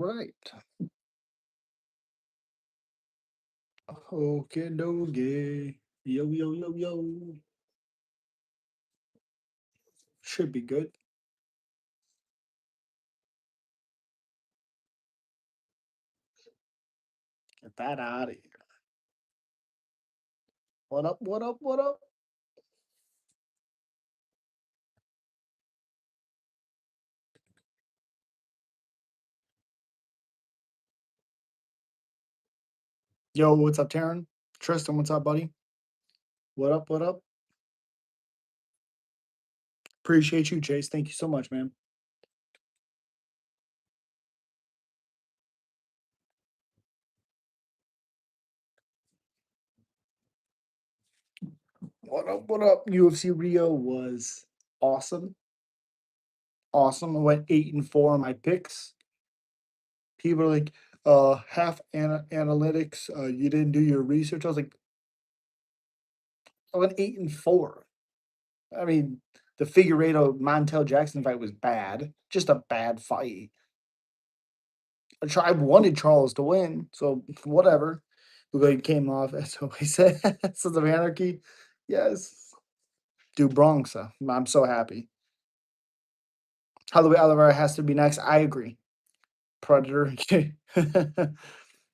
Right. Okay, dokie. Yo, yo, yo, yo. Should be good. Get that out of here. What up? What up? What up? Yo, what's up, Taryn? Tristan, what's up, buddy? What up? What up? Appreciate you, Chase. Thank you so much, man. What up? What up? UFC Rio was awesome. Awesome. I went 8-4 on my picks. People are like, half analytics. You didn't do your research. I was like, I went 8-4. I mean, the Figueiredo Montel Jackson fight was bad. Just a bad fight. I wanted Charles to win, so whatever. He came off, as he said, Sons of Anarchy. Yes. Dude, Bronx. I'm so happy. Holloway Oliveira has to be next. I agree. Predator.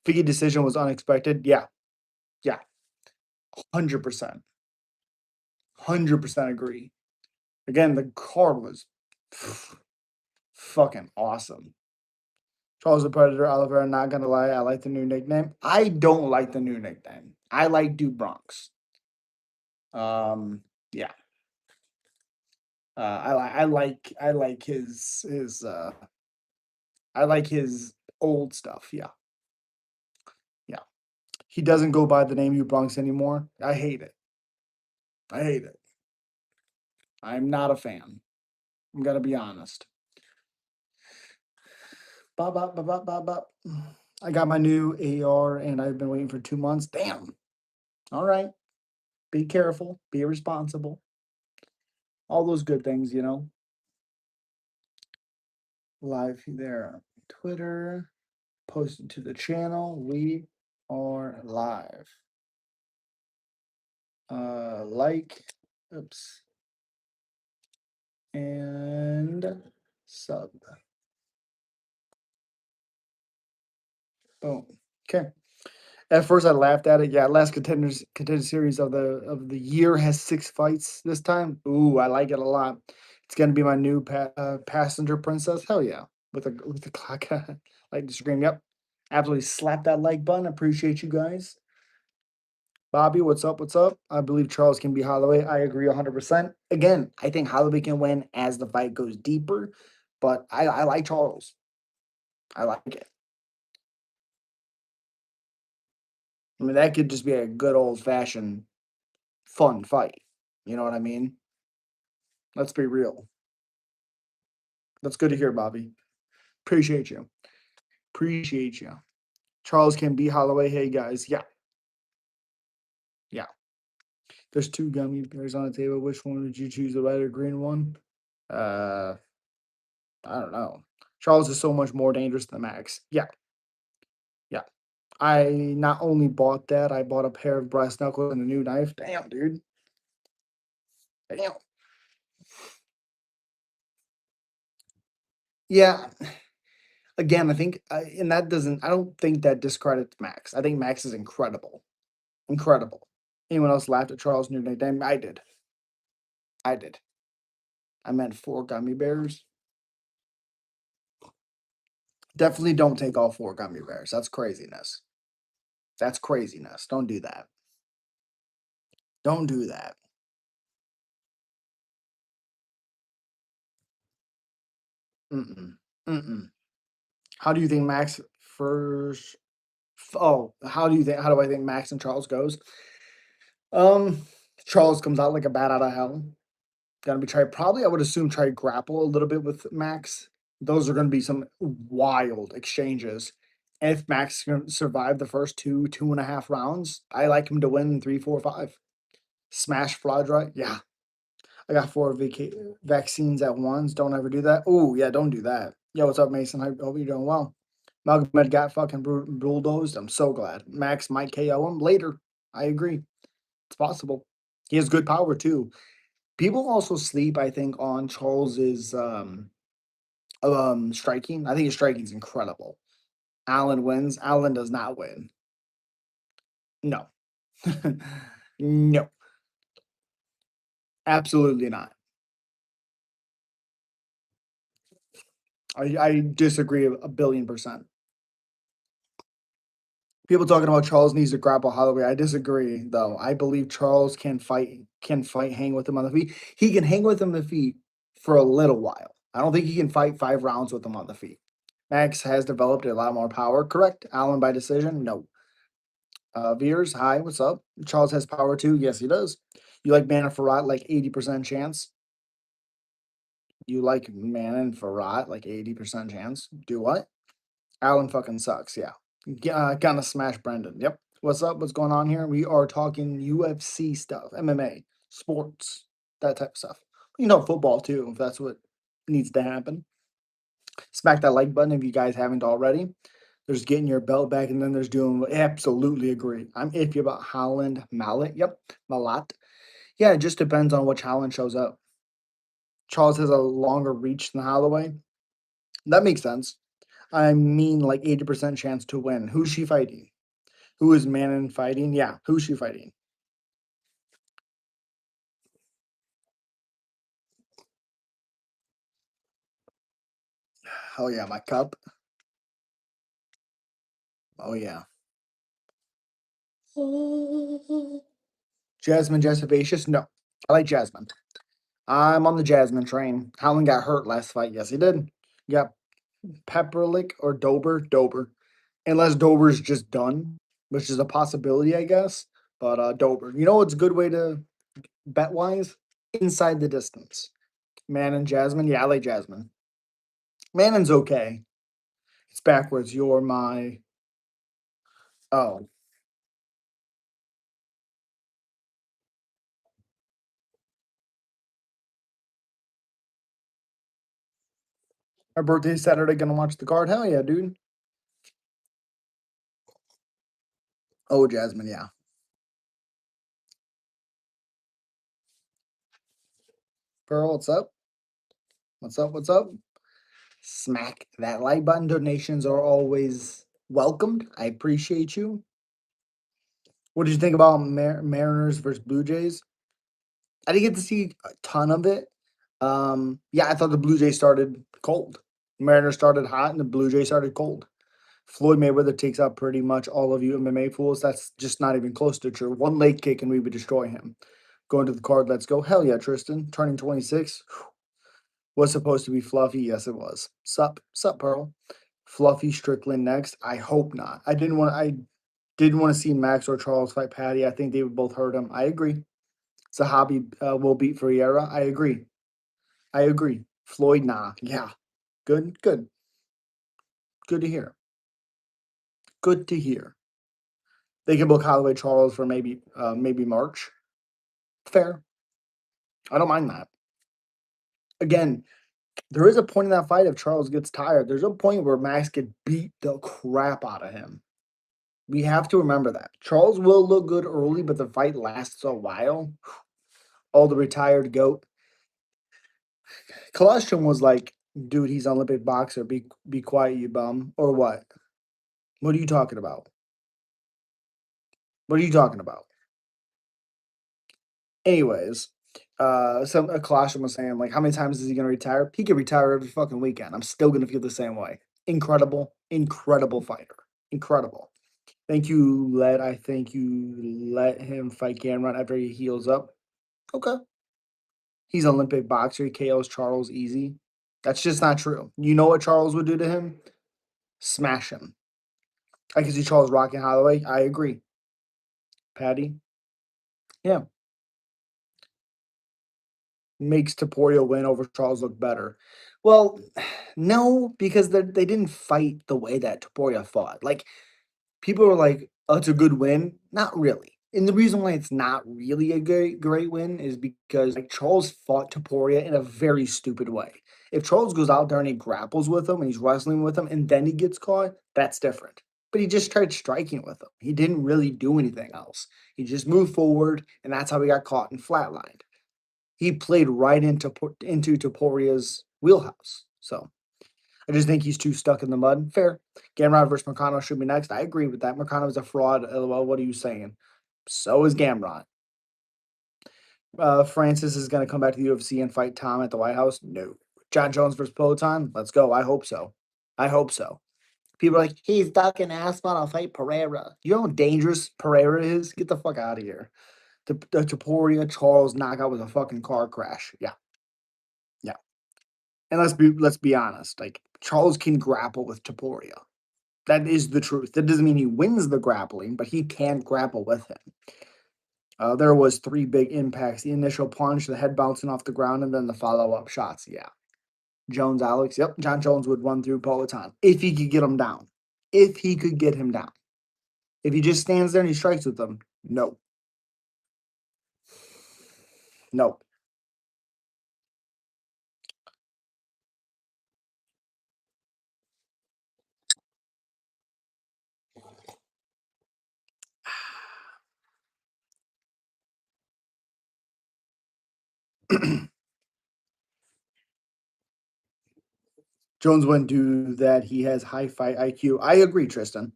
Figgy decision was unexpected. Yeah. Yeah. 100%. 100% agree. Again, the card was fucking awesome. Charles the Predator Oliveira, not gonna lie, I like the new nickname. I don't like the new nickname. I like Dude Bronx. Yeah. I like his I like his old stuff. Yeah. Yeah. He doesn't go by the name You Bronx anymore. I hate it. I hate it. I'm not a fan. I'm gonna be honest. Bop, bop, bop, bop, bop, bop. I got my new AR and I've been waiting for 2 months. Damn. All right. Be careful. Be responsible. All those good things, you know. Live there. Twitter. Posted to the channel. We are live. Like. Oops. And sub. Boom. Okay. At first, I laughed at it. Yeah, last contender series of the year has 6 fights this time. Ooh, I like it a lot. It's gonna be my new passenger princess. Hell yeah, with the clock, like the scream. Yep, absolutely. Slap that like button. Appreciate you guys. Bobby, what's up? What's up? I believe Charles can be Holloway. I agree 100%. Again, I think Holloway can win as the fight goes deeper, but I like Charles. I like it. I mean, that could just be a good old fashioned fun fight. You know what I mean? Let's be real. That's good to hear, Bobby. Appreciate you. Appreciate you. Charles can be Holloway. Hey guys, yeah, yeah. There's two gummy bears on the table. Which one would you choose, the red or green one? Uh, I don't know. Charles is so much more dangerous than Max. Yeah, yeah. I not only bought that, I bought a pair of brass knuckles and a new knife. Damn, dude. Damn. Yeah. Again, I think, and that doesn't. I don't think that discredits Max. I think Max is incredible. Incredible. Anyone else laughed at Charles' new nickname? I did. I did. I meant 4 gummy bears. Definitely don't take all 4 gummy bears. That's craziness. That's craziness. Don't do that. Don't do that. Mm-mm. Mm-mm. How do you think Max first? Oh, how do you think? How do I think Max and Charles goes? Um, Charles comes out like a bat out of hell. Gonna be try probably. I would assume try grapple a little bit with Max. Those are gonna be some wild exchanges. And if Max can survive the first 2.5 rounds, I like him to win 3, 4, 5. Smash Fladra, yeah. I got 4 vaccines at once. Don't ever do that. Oh, yeah, don't do that. Yeah, what's up, Mason? Hope you're doing well. Magomed got fucking bulldozed. I'm so glad. Max might KO him later. I agree. It's possible. He has good power too. People also sleep, I think, on Charles's striking. I think his striking is incredible. Allen wins. Allen does not win. No. No, absolutely not. I disagree a billion percent. People talking about Charles needs to grapple Holloway. I disagree, though. I believe Charles can fight, hang with him on the feet. He can hang with him on the feet for a little while. I don't think he can fight 5 rounds with him on the feet. Max has developed a lot more power. Correct. Allen by decision. No. Veers, hi, what's up? Charles has power too. Yes, he does. You like Mana Farad like 80% chance. You like Manon Farad like 80% chance. Do what? Allen fucking sucks. Yeah. Gonna smash Brendan. Yep. What's up? What's going on here? We are talking UFC stuff, MMA, sports, that type of stuff. Football too, if that's what needs to happen. Smack that like button if you guys haven't already. There's getting your belt back, and then there's doing absolutely agree. I'm iffy about Holland Mallet. Yep. Malat. Yeah, it just depends on which Holland shows up. Charles has a longer reach than Holloway. That makes sense. I mean, like 80% chance to win. Who's she fighting? Who is Manon fighting? Yeah, who's she fighting? Oh yeah, my cup. Oh yeah. Jasmine Jasavacious? No. I like Jasmine. I'm on the Jasmine train. Howland got hurt last fight. Yes, he did. You got Pepperlick or Dober? Dober. Unless Dober's just done, which is a possibility, I guess. But Dober. You know what's a good way to bet wise? Inside the distance. Man and Jasmine? Yeah, I like Jasmine. Mannon's okay. It's backwards. You're my. Oh, my birthday Saturday. Gonna watch the card. Hell yeah, dude. Oh, Jasmine. Yeah. Pearl, what's up? What's up? What's up? Smack that like button. Donations are always welcomed. I appreciate you. What did you think about Mariners versus Blue Jays? I didn't get to see a ton of it. Yeah, I thought the Blue Jays started cold. Mariners started hot, and the Blue Jays started cold. Floyd Mayweather takes out pretty much all of you MMA fools. That's just not even close to true. One leg kick and we would destroy him. Going to the card, let's go. Hell yeah, Tristan. Turning 26. Was supposed to be Fluffy. Yes, it was. Sup, Pearl. Fluffy Strickland next. I hope not. I didn't want to see Max or Charles fight Patty. I think they would both hurt him. I agree. Zahabi will beat Ferreira. I agree. I agree. Floyd, nah. Yeah. Good, good. Good to hear. Good to hear. They can book Holloway Charles for maybe March. Fair. I don't mind that. Again, there is a point in that fight if Charles gets tired. There's a point where Max could beat the crap out of him. We have to remember that. Charles will look good early, but the fight lasts a while. All the retired goat. Colostrum was like, dude, he's an Olympic boxer. Be quiet, you bum. Or what? What are you talking about? What are you talking about? Anyways, some Colostrum was saying, like, how many times is he gonna retire? He could retire every fucking weekend. I'm still gonna feel the same way. Incredible, incredible fighter. Incredible. Thank you, Led. I think you let him fight Cameron after he heals up. Okay. He's an Olympic boxer. He KOs Charles easy. That's just not true. You know what Charles would do to him? Smash him. I can see Charles rocking Holloway. I agree. Patty. Yeah. Makes Taporia win over Charles look better. Well, no, because they didn't fight the way that Taporia fought. Like, people were like, "Oh, it's a good win." Not really. And the reason why it's not really a great win is because like Charles fought Taporia in a very stupid way. If Charles goes out there and he grapples with him and he's wrestling with him and then he gets caught, that's different. But he just tried striking with him. He didn't really do anything else. He just moved forward, and that's how he got caught and flatlined. He played right into Taporia's wheelhouse. So I just think he's too stuck in the mud. Fair. Gamrot versus Marcano should be next. I agree with that. Marcano's a fraud. LOL. What are you saying? So is Gamrot. Francis is going to come back to the UFC and fight Tom at the White House. No. John Jones versus Peloton. Let's go. I hope so. I hope so. People are like, he's ducking Aspen. I'll fight Pereira. You know how dangerous Pereira is? Get the fuck out of here. The Taporia Charles knockout was a fucking car crash. Yeah. Yeah. And let's be honest. Like, Charles can grapple with Taporia. That is the truth. That doesn't mean he wins the grappling, but he can grapple with him. There was 3 big impacts: the initial punch, the head bouncing off the ground, and then the follow-up shots. Yeah. Jones, Alex. Yep. John Jones would run through Peloton if he could get him down. If he could get him down. If he just stands there and he strikes with them, no. No. Jones wouldn't do that. He has high fight IQ. I agree, Tristan.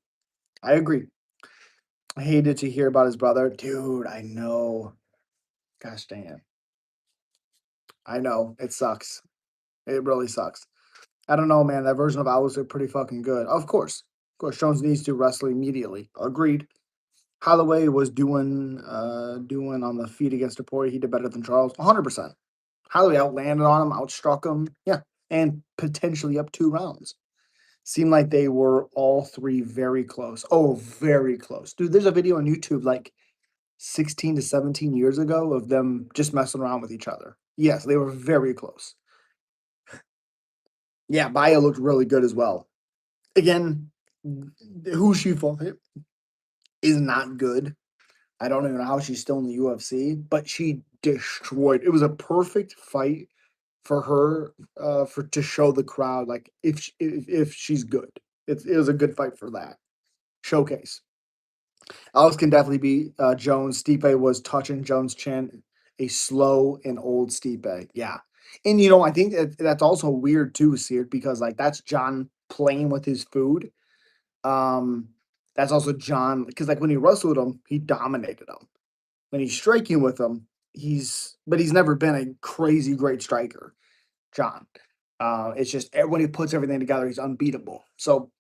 I agree. I hated to hear about his brother. Dude, I know. Gosh dang it. I know. It sucks. It really sucks. I don't know, man. That version of Owls are pretty fucking good. Of course. Of course, Jones needs to wrestle immediately. Agreed. Holloway was doing on the feet against Tapori. He did better than Charles. 100%. Holloway outlanded on him, outstruck him. Yeah. And potentially up 2 rounds. Seemed like they were all 3 very close. Oh, very close. Dude, there's a video on YouTube like 16 to 17 years ago of them just messing around with each other. Yes, they were very close. Yeah, Baya looked really good as well. Again, who she fought is not good. I don't even know how she's still in the UFC, but she destroyed. It was a perfect fight for her, for to show the crowd like if she's good. It was a good fight for that showcase. Alex can definitely beat Jones. Stipe was touching Jones' chin. A slow and old Stipe. Yeah. And I think that's also weird too, Seared, because like that's John playing with his food. Um, that's also John because like when he wrestled him, he dominated him. When he's striking with him, he's never been a crazy great striker, John. It's just when he puts everything together, he's unbeatable. So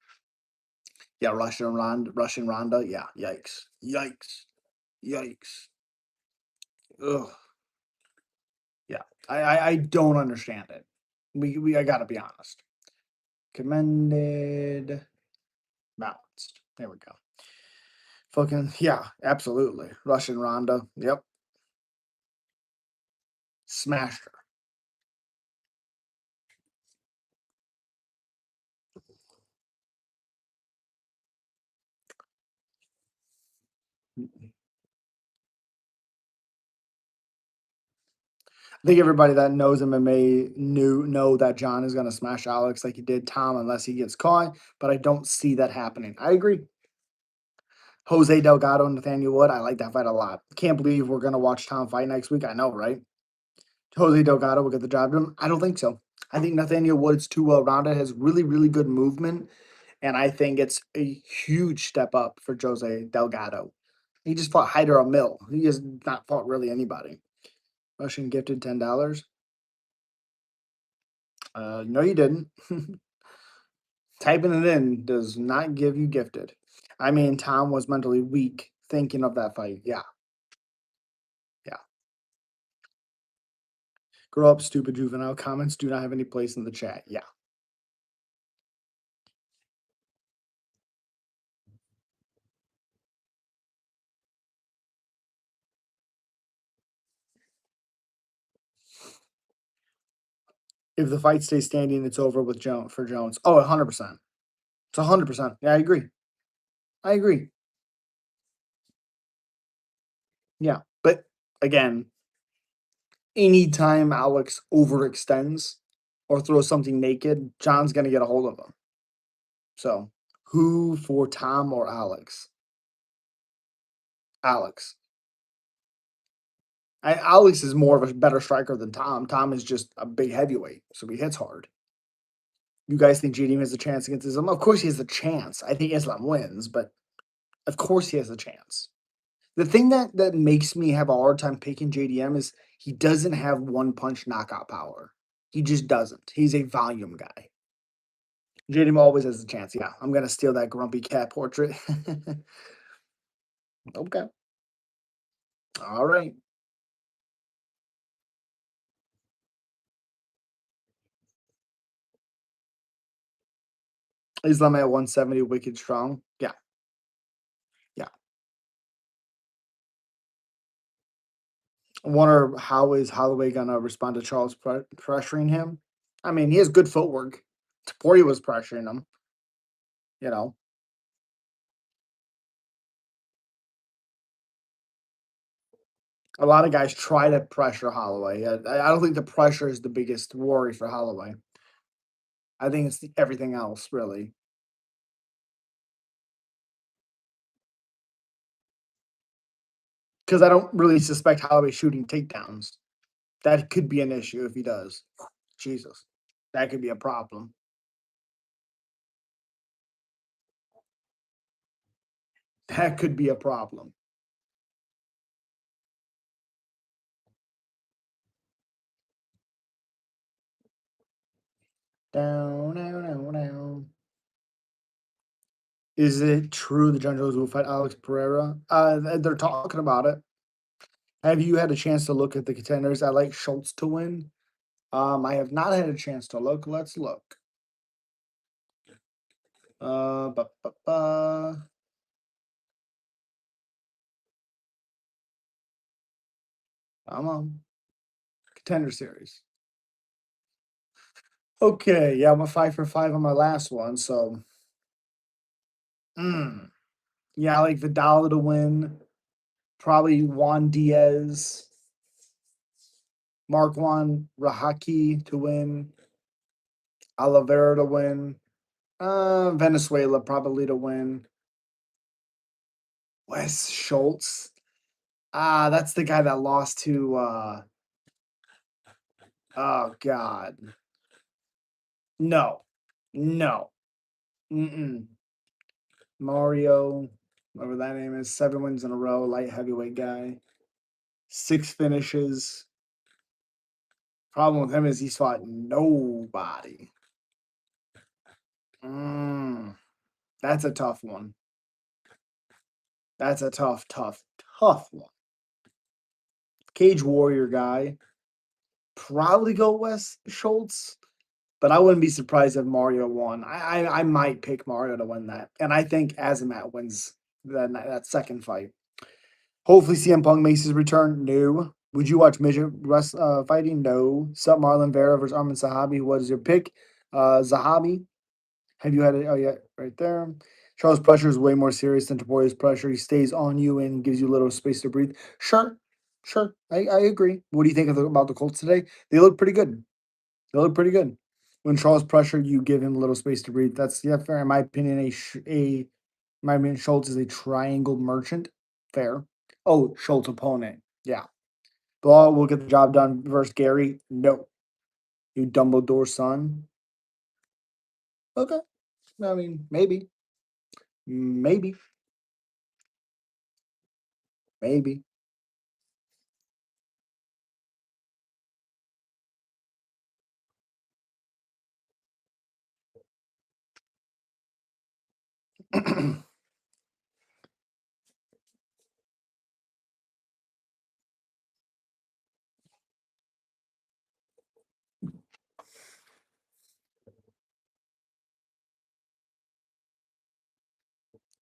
yeah, Russian Ronda. Yeah, yikes, yikes, yikes. Ugh. Yeah, I don't understand it. I gotta be honest. Commended, balanced. There we go. Fucking yeah, absolutely. Russian Ronda. Yep, smashed her. I think everybody that knows MMA know that John is gonna smash Alex like he did Tom unless he gets caught. But I don't see that happening. I agree. Jose Delgado and Nathaniel Wood. I like that fight a lot. Can't believe we're gonna watch Tom fight next week. I know, right? Jose Delgado will get the job done. I don't think so. I think Nathaniel Wood's too well rounded, has really, really good movement, and I think it's a huge step up for Jose Delgado. He just fought Hyder Mill. He has not fought really anybody. Russian gifted $10. No, you didn't. Typing it in does not give you gifted. I mean, Tom was mentally weak thinking of that fight. Yeah, yeah. Grow up, stupid juvenile. Comments do not have any place in the chat. Yeah. If the fight stays standing, it's over with Jones for Jones. Oh, 100%. It's 100%. Yeah, I agree. I agree. Yeah. But again, anytime Alex overextends or throw something naked, John's gonna get a hold of him. So, who for Tom or Alex? Alex. Alex is more of a better striker than Tom. Tom is just a big heavyweight, so he hits hard. You guys think JDM has a chance against Islam? Of course he has a chance. I think Islam wins, but of course he has a chance. The thing that makes me have a hard time picking JDM is he doesn't have one punch knockout power. He just doesn't. He's a volume guy. JDM always has a chance. Yeah, I'm gonna steal that grumpy cat portrait. Okay. All right. Islam at 170, wicked strong. Yeah, yeah. I wonder how is Holloway gonna respond to Charles pressuring him. I mean, he has good footwork. Taporia was pressuring him. You know, a lot of guys try to pressure Holloway. I don't think the pressure is the biggest worry for Holloway. I think it's everything else, really. Because I don't really suspect Holloway shooting takedowns. That could be an issue if he does. Jesus, that could be a problem. That could be a problem. Down, down, down, down. Is it true the John Jones will fight Alex Pereira? They're talking about it. Have you had a chance to look at the contenders? I like Schultz to win. I have not had a chance to look. Let's look. Ba, ba, ba. Come on. Contender series. Okay, yeah, I'm a 5 for 5 on my last one. So, mm, yeah, I like Vidal to win. Probably Juan Diaz, Markwan Rahaki to win. Oliveira to win. Venezuela probably to win. Wes Schultz. That's the guy that lost to oh god. No. No. Mm-mm. Mario, whatever that name is, 7 wins in a row, light heavyweight guy. 6 finishes. Problem with him is he's fought nobody. Mm, that's a tough one. That's a tough, tough, tough one. Cage Warrior guy. Probably go Wes Schultz. But I wouldn't be surprised if Mario won. I might pick Mario to win that, and I think Azamat wins that second fight. Hopefully, CM Punk makes his return. No. Would you watch midget fighting? No. Sup Marlon Vera versus Armin Sahabi. What is your pick? Zahabi. Have you had it? Oh yeah, right there. Charles pressure is way more serious than Taboria's pressure. He stays on you and gives you a little space to breathe. Sure, sure. I agree. What do you think about the Colts today? They look pretty good. They look pretty good. When Charles pressure, you give him a little space to breathe. That's yeah, fair. In my opinion, my opinion, Schultz is a triangle merchant. Fair. Oh, Schultz opponent. Yeah. Blah will get the job done versus Gary. No. You Dumbledore son. Okay. I mean, maybe. Maybe. Maybe.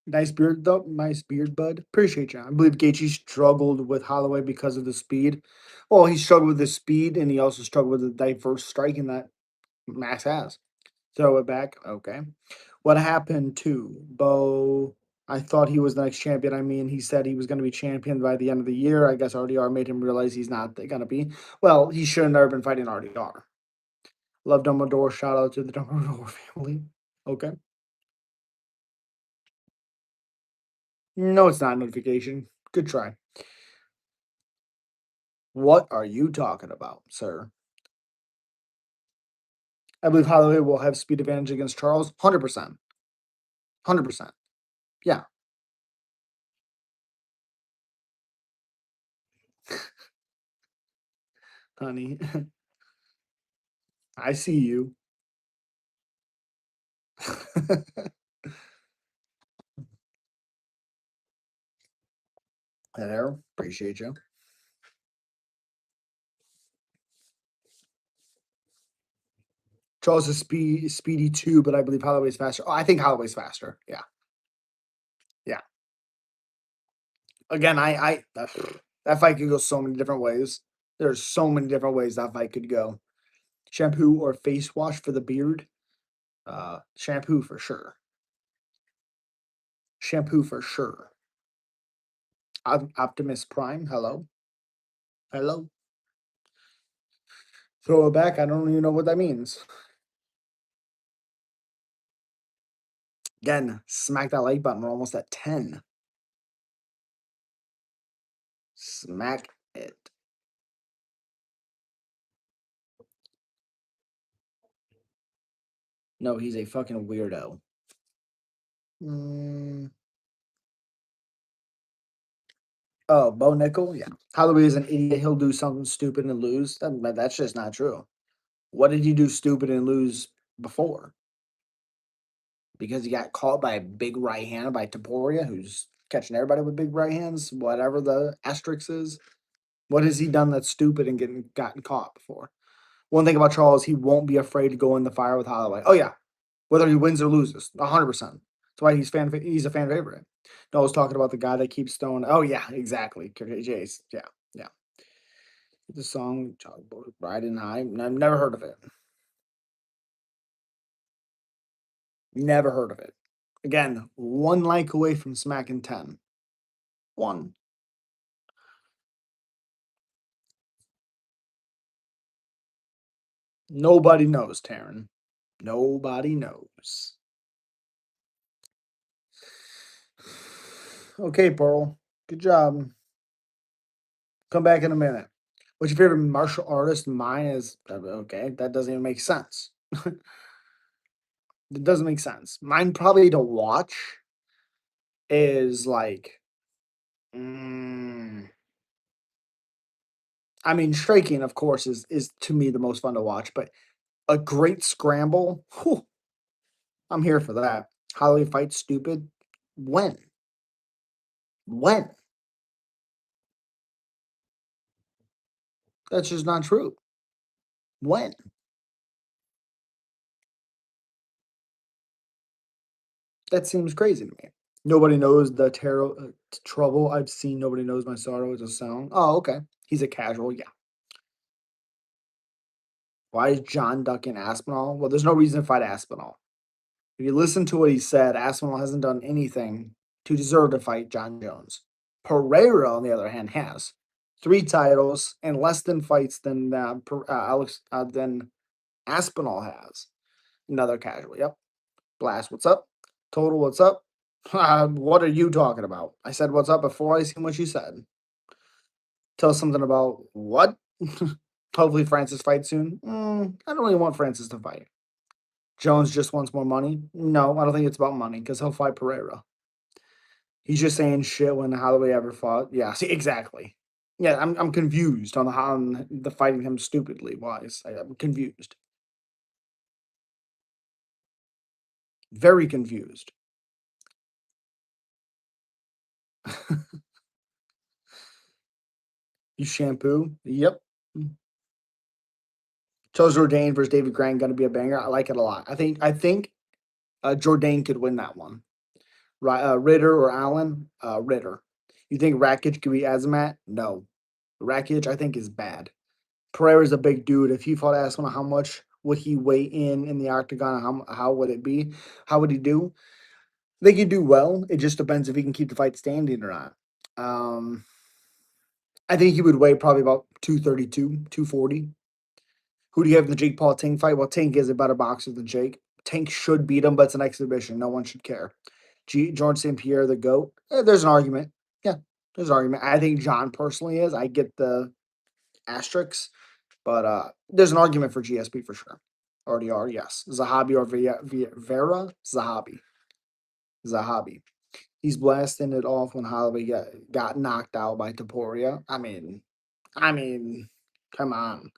Nice beard though. Nice beard, bud. Appreciate you. I believe Gaethje struggled with Holloway because of the speed. Well, he struggled with the speed, and he also struggled with the diverse striking that Max has. Throw it back. Okay. What happened to Bo? I thought he was the next champion. I mean, he said he was going to be champion by the end of the year. I guess RDR made him realize he's not going to be. Well, he shouldn't have been fighting RDR. Love Dumbledore. Shout out to the Dumbledore family. Okay. No, it's not a notification. Good try. What are you talking about, sir? I believe Holloway will have speed advantage against Charles. 100%. 100%. Yeah. Honey. I see you. There. Appreciate you. Charles is speedy too, but I believe Holloway's faster. Oh, I think Holloway's faster. Yeah. Yeah. Again, that fight could go so many different ways. There's so many different ways that fight could go. Shampoo or face wash for the beard? Shampoo for sure. Shampoo for sure. Optimus Prime, hello. Hello. Throw it back. I don't even know what that means. Again, smack that like button. We're almost at 10. Smack it. No, he's a fucking weirdo. Mm. Oh, Bo Nickel? Yeah. Holloway is an idiot. He'll do something stupid and lose. That's just not true. What did he do stupid and lose before? Because he got caught by a big right hand by Taporia, who's catching everybody with big right hands, whatever the asterisk is. What has he done that's stupid and gotten caught before? One thing about Charles, he won't be afraid to go in the fire with Holloway. Oh yeah, whether he wins or loses, 100%. That's why he's a fan favorite. No, I was talking about the guy that keeps throwing. Oh yeah, exactly. Jace. Yeah, yeah. The song "Riding High." I've never heard of it. Never heard of it. Again, one like away from smacking 10. One. Nobody knows, Taryn. Nobody knows. Okay, Pearl. Good job. Come back in a minute. What's your favorite martial artist? Mine is okay. That doesn't even make sense. It doesn't make sense. Mine probably to watch is like, mm, I mean, striking, of course, is to me the most fun to watch. But a great scramble, whew, I'm here for that. Holly fight stupid. When? When? That's just not true. When? That seems crazy to me. Nobody knows the trouble I've seen. Nobody knows my sorrow is a sound. Oh, okay. He's a casual. Yeah. Why is John ducking Aspinall? Well, there's no reason to fight Aspinall. If you listen to what he said, Aspinall hasn't done anything to deserve to fight John Jones. Pereira, on the other hand, has 3 titles and less than fights than Alex than Aspinall has. Another casual. Yep. Blast. What's up? Total. What's up? What are you talking about? I said what's up before I seen what you said. Tell us something about what? Hopefully Francis fights soon. I don't really want Francis to fight. Jones just wants more money. No, I don't think it's about money because he'll fight Pereira. He's just saying shit when Holloway ever fought. Yeah, see, exactly. Yeah, I'm confused on the fighting him stupidly wise. I'm confused. Very confused. You shampoo? Yep. Charles Jourdain versus David Grant gonna be a banger. I like it a lot. I think Jourdain could win that one. Right, Ritter or Allen? Ritter. You think Rakic could be Azamat? No. Rakic, I think, is bad. Pereira's a big dude. If he fought Aspinall, how much would he weigh in the octagon? How would it be? How would he do? I think he'd do well. It just depends if he can keep the fight standing or not. Um, I think he would weigh probably about 232, 240. Who do you have in the Jake Paul Tank fight? Well, Tank is a better boxer than Jake. Tank should beat him, but it's an exhibition. No one should care. George St. Pierre, the GOAT. There's an argument. Yeah, there's an argument. I think John personally is. I get the asterisks, but there's an argument for GSP for sure. Already are, yes. Zahabi or Vera? Zahabi. He's blasting it off when Holloway got knocked out by Taporia. I mean, come on.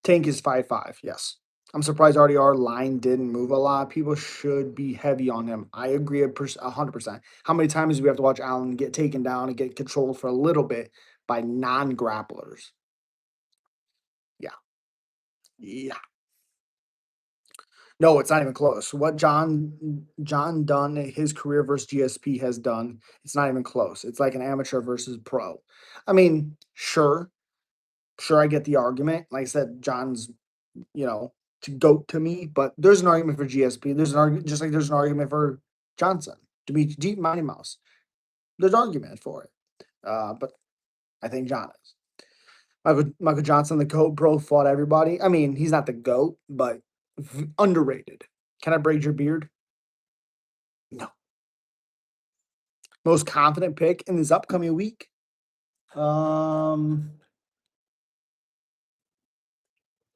Tank is 5'5", yes. I'm surprised RDR line didn't move a lot. People should be heavy on him. I agree 100%. How many times do we have to watch Allen get taken down and get controlled for a little bit by non-grapplers? Yeah. Yeah. No, it's not even close. What John done his career versus GSP has done, it's not even close. It's like an amateur versus pro. I mean, sure, I get the argument. Like I said, John's, to goat to me, but there's an argument for GSP. There's an argument, just like there's an argument for Johnson to be deep Mighty Mouse. There's argument for it. But I think John is. Michael Johnson, the GOAT, bro, fought everybody. I mean, he's not the GOAT, but underrated. Can I braid your beard? No. Most confident pick in this upcoming week? In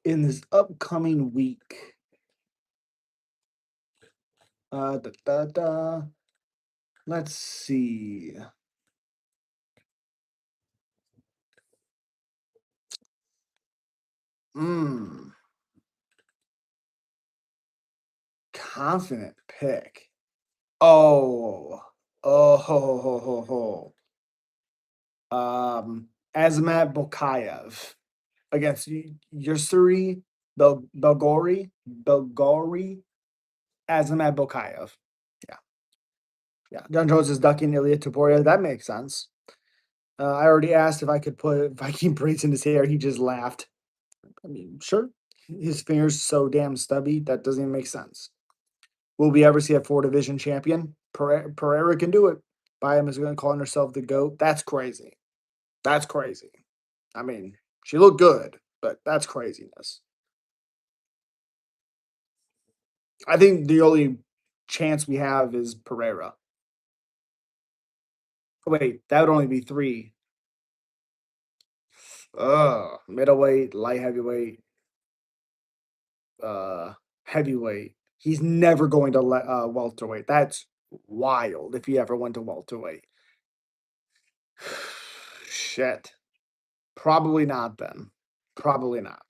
this upcoming week. Let's see. Confident pick. Oh. Oh, ho, ho, ho, ho. Azamat Bokayev against Yusuri Belgori. Azamat Bokayev. Yeah. Yeah. John Jones is ducking Ilya Taporia. That makes sense. I already asked if I could put Viking braids in his hair. He just laughed. I mean, sure. His fingers so damn stubby that doesn't even make sense. Will we ever see a 4 division champion? Pereira can do it. Bayam is going to call herself the GOAT. That's crazy. That's crazy. I mean, she looked good, but that's craziness. I think the only chance we have is Pereira. Oh, wait, that would only be 3. Middleweight, light heavyweight, uh, heavyweight. He's never going to let welterweight. That's wild if he ever went to welterweight. Shit. Probably not then. Probably not.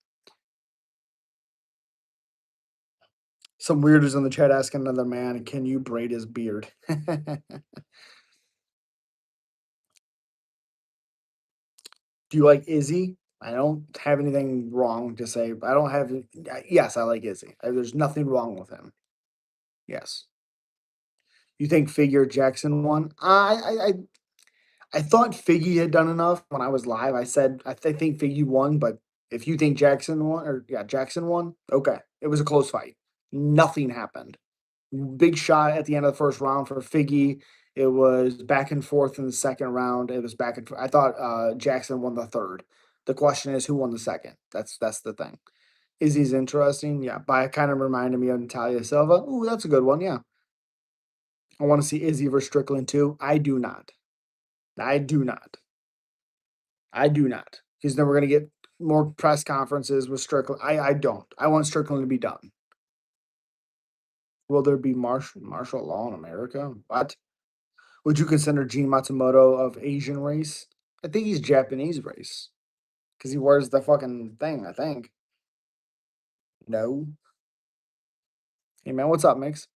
Some weirdos in the chat asking another man, can you braid his beard? Do you like Izzy? I don't have anything wrong to say. I don't have. Yes, I like Izzy. There's nothing wrong with him. Yes. You think Figure Jackson won? I thought Figgy had done enough when I was live. I said I think Figgy won, but if you think Jackson won, or yeah, Jackson won, okay. It was a close fight. Nothing happened. Big shot at the end of the first round for Figgy. It was back and forth in the second round. It was back and forth. I thought Jackson won the third. The question is who won the second. That's the thing. Izzy's interesting, yeah. But kind of reminded me of Natalia Silva. Ooh, that's a good one, yeah. I want to see Izzy versus Strickland too. I do not. I do not. I do not. Because then we're gonna get more press conferences with Strickland. I don't. I want Strickland to be done. Will there be martial law in America? What? Would you consider Gene Matsumoto of Asian race? I think he's Japanese race. Because he wears the fucking thing, I think. No. Hey man, what's up, Mix?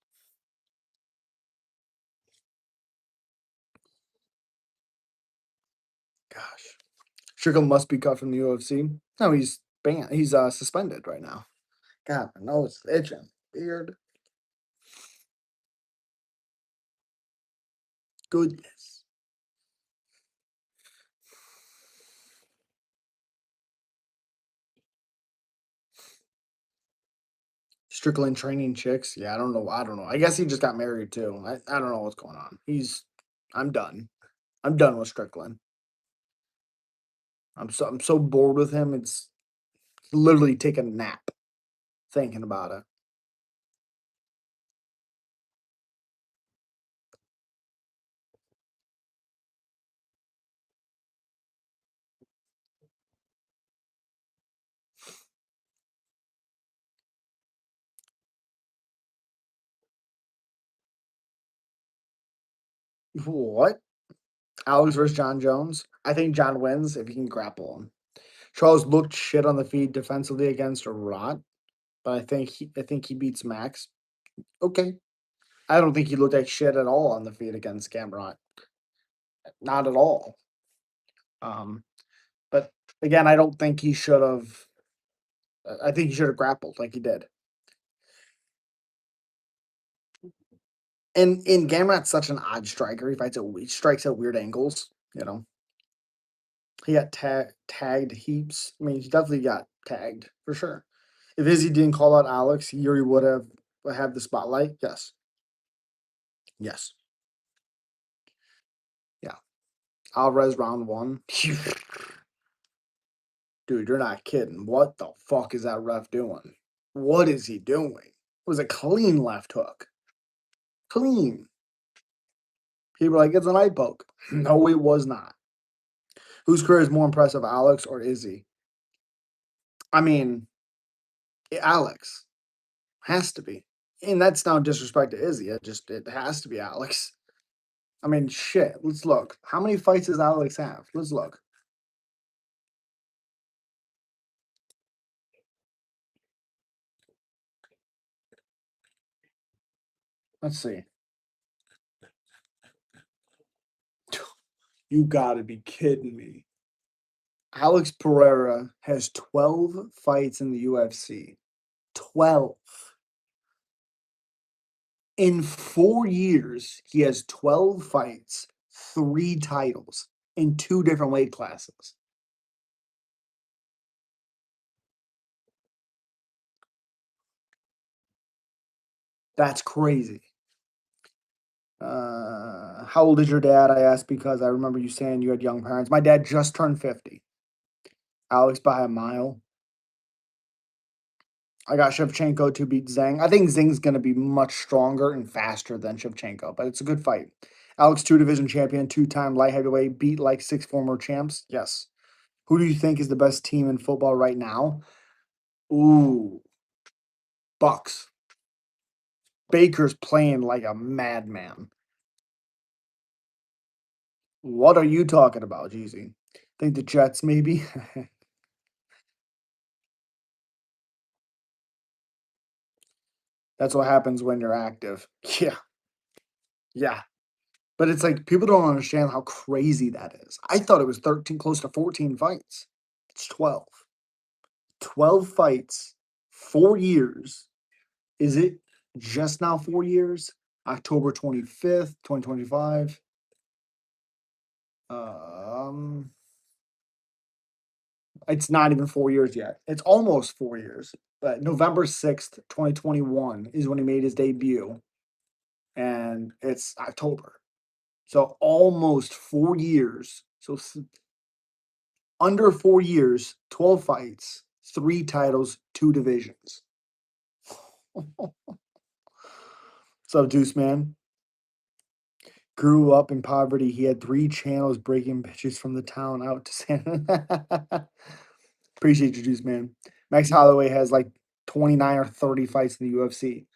Gosh. Strickland must be cut from the UFC. No, he's banned. He's suspended right now. God, my nose is itching. Weird. Goodness. Strickland training chicks. Yeah, I don't know. I don't know. I guess he just got married too. I don't know what's going on. I'm done. I'm done with Strickland. I'm so bored with him. It's literally take a nap thinking about it. What? Alex versus John Jones? I think John wins if he can grapple him. Charles looked shit on the feed defensively against Rod, but I think he beats Max. Okay. I don't think he looked like shit at all on the feed against Gamrot. Not at all. But again, I don't think he should have. I think he should have grappled like he did. And Gamrot's such an odd striker. He strikes at weird angles. He got tagged heaps. I mean, he definitely got tagged for sure. If Izzy didn't call out Alex, Yuri would have had the spotlight. Yes. Yes. Yeah. Alvarez round one. Dude, you're not kidding. What the fuck is that ref doing? What is he doing? It was a clean left hook. Clean. People are like, it's an eye poke. No, it was not. Whose career is more impressive, Alex or Izzy? I mean, Alex has to be. And that's no disrespect to Izzy. It has to be Alex. I mean, shit. Let's look. How many fights does Alex have? Let's look. Let's see. You gotta be kidding me. Alex Pereira has 12 fights in the UFC. 12. In 4 years, he has 12 fights, 3 titles in 2 different weight classes. That's crazy. How old is your dad? I asked because I remember you saying you had young parents. My dad just turned 50. Alex by a mile. I got Shevchenko to beat Zhang. I think Zhang's going to be much stronger and faster than Shevchenko, but it's a good fight. Alex, 2 division champion, 2-time light heavyweight, beat like 6 former champs. Yes. Who do you think is the best team in football right now? Ooh, Bucks. Baker's playing like a madman. What are you talking about, Jeezy? Think the Jets maybe? That's what happens when you're active. Yeah, yeah. But it's like people don't understand how crazy that is. I thought it was 13, close to 14 fights. It's 12. 12 fights, 4 years. Is it just now 4 years? October 25th, 2025. Um, it's not even 4 years yet. It's almost 4 years. But November 6th, 2021 is when he made his debut. And it's October. So almost 4 years. So under 4 years, 12 fights, 3 titles, 2 divisions. So Deuce Man grew up in poverty. He had 3 channels breaking bitches from the town out to San. Appreciate you, Deuce Man. Max Holloway has like 29 or 30 fights in the UFC.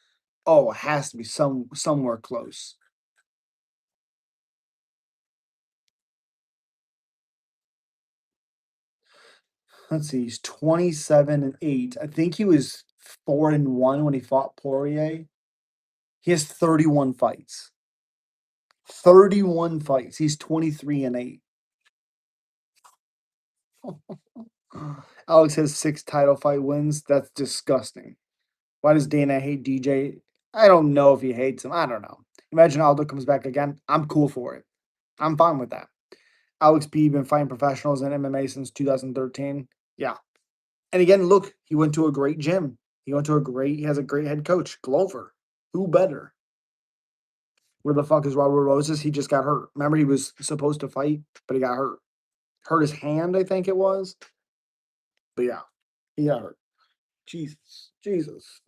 Oh, it has to be somewhere close. Let's see, he's 27-8. I think he was 4-1 when he fought Poirier. He has 31 fights. 31 fights. He's 23-8. Alex has 6 title fight wins. That's disgusting. Why does Dana hate DJ? I don't know if he hates him. I don't know. Imagine Aldo comes back again. I'm cool for it. I'm fine with that. Alex B been fighting professionals in MMA since 2013. Yeah. And again, look, he went to a great gym. He has a great head coach, Glover. Who better? Where the fuck is Robert Roses? He just got hurt. Remember, he was supposed to fight, but he got hurt. Hurt his hand, I think it was. But yeah. He got hurt. Jesus. Jesus.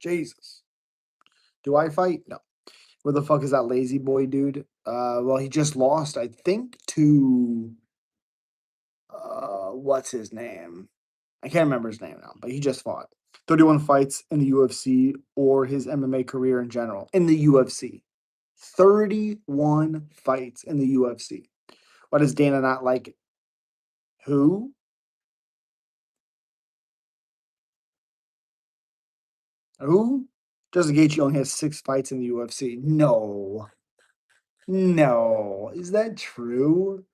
Jesus. Do I fight? No. Where the fuck is that lazy boy dude? Well, he just lost, I think, to what's his name? I can't remember his name now, but he just fought. 31 fights in the UFC or his MMA career in general. In the UFC. 31 fights in the UFC. Why does Dana not like it? Who? Who? Justin Gaethje only has 6 fights in the UFC. No. No. Is that true?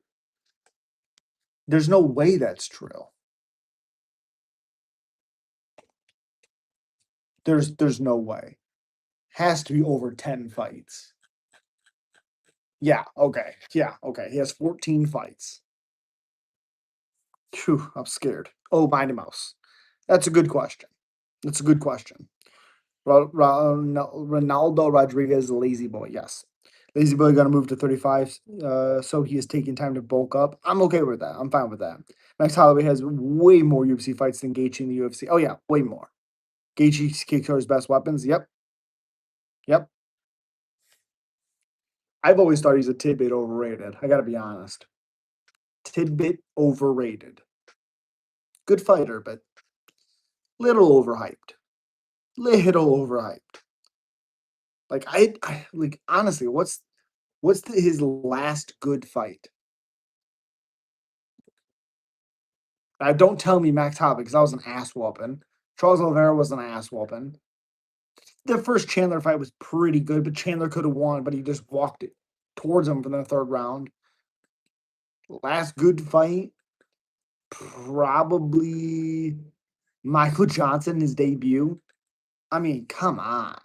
There's no way that's true. There's no way. Has to be over 10 fights. Yeah, okay. Yeah, okay. He has 14 fights. Phew, I'm scared. Oh, Mighty Mouse. That's a good question. That's a good question. Ronaldo Rodriguez, lazy boy. Yes. Lazy boy gonna move to 35, so he is taking time to bulk up. I'm okay with that. I'm fine with that. Max Holloway has way more UFC fights than Gaethje in the UFC. Oh yeah, way more. Gaethje kicks are his best weapons. Yep. Yep. I've always thought he's a tidbit overrated. I gotta be honest. Tidbit overrated. Good fighter, but little overhyped. Little overhyped. Like I like honestly, his last good fight? Don't tell me Max Holloway because that was an ass whooping. Charles Oliveira was an ass whooping. The first Chandler fight was pretty good, but Chandler could have won, but he just walked it towards him for the third round. Last good fight, probably Michael Johnson, his debut. I mean, come on.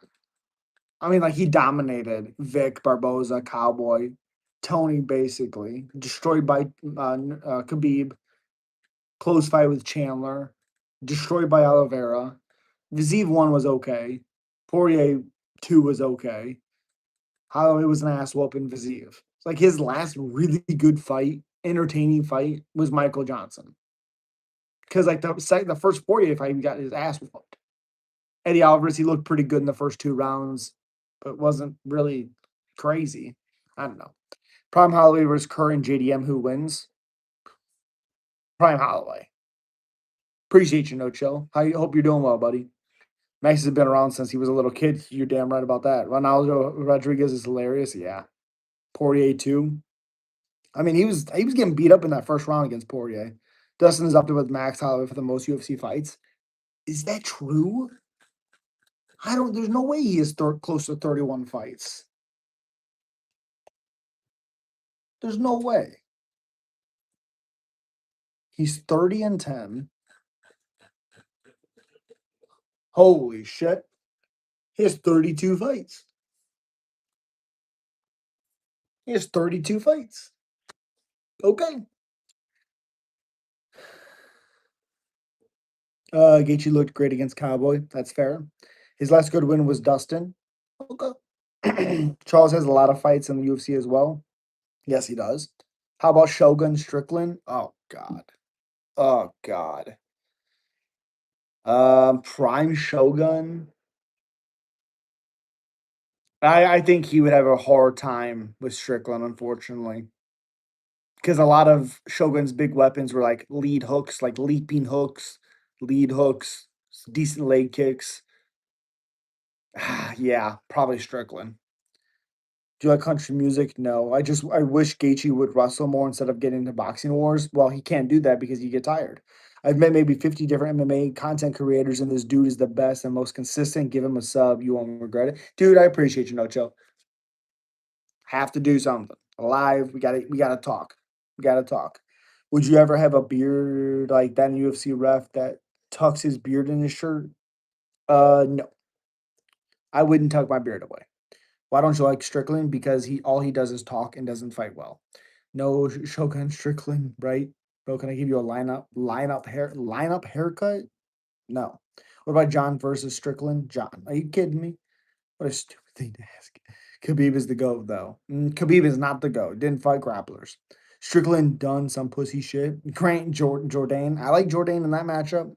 I mean, like he dominated Vic, Barboza, Cowboy, Tony, basically destroyed by Khabib. Close fight with Chandler, destroyed by Oliveira. Viziv 1 was okay. Poirier 2 was okay. Holloway was an ass whooping Viziv. It's like his last really good fight, entertaining fight, was Michael Johnson. Because like the first Poirier fight, he got his ass whooped. Eddie Alvarez, he looked pretty good in the first 2 rounds, but wasn't really crazy. I don't know. Prime Holloway versus Kerr and JDM, who wins? Prime Holloway. Appreciate you, No Chill. Hope you're doing well, buddy. Max has been around since he was a little kid. You're damn right about that. Ronaldo Rodriguez is hilarious. Yeah. Poirier too. I mean, he was getting beat up in that first round against Poirier. Dustin is up there with Max Holloway for the most UFC fights. Is that true? I don't. There's no way he is close to 31 fights. There's no way. He's 30-10. Holy shit. He has 32 fights. He has 32 fights. Okay. Gaethje looked great against Cowboy. That's fair. His last good win was Dustin. Okay. Charles has a lot of fights in the UFC as well. Yes, he does. How about Shogun Strickland? Oh God. Oh God. Prime Shogun. I think he would have a hard time with Strickland, unfortunately. Because a lot of Shogun's big weapons were like lead hooks, like leaping hooks, lead hooks, decent leg kicks. Yeah, probably Strickland. Do you like country music? No. I wish Gaethje would wrestle more instead of getting into boxing wars. Well, he can't do that because you get tired. I've met maybe 50 different MMA content creators, and this dude is the best and most consistent. Give him a sub. You won't regret it. Dude, I appreciate you, Nocho. Have to do something. Live, we gotta talk. We gotta talk. Would you ever have a beard like that UFC ref that tucks his beard in his shirt? No. I wouldn't tuck my beard away. Why don't you like Strickland? Because he does is talk and doesn't fight well. No Shogun Strickland, right? Bro, can I give you a lineup haircut? No. What about John versus Strickland? John. Are you kidding me? What a stupid thing to ask. Khabib is the GOAT, though. Khabib is not the GOAT. Didn't fight grapplers. Strickland done some pussy shit. Grant Jordan. I like Jordan in that matchup.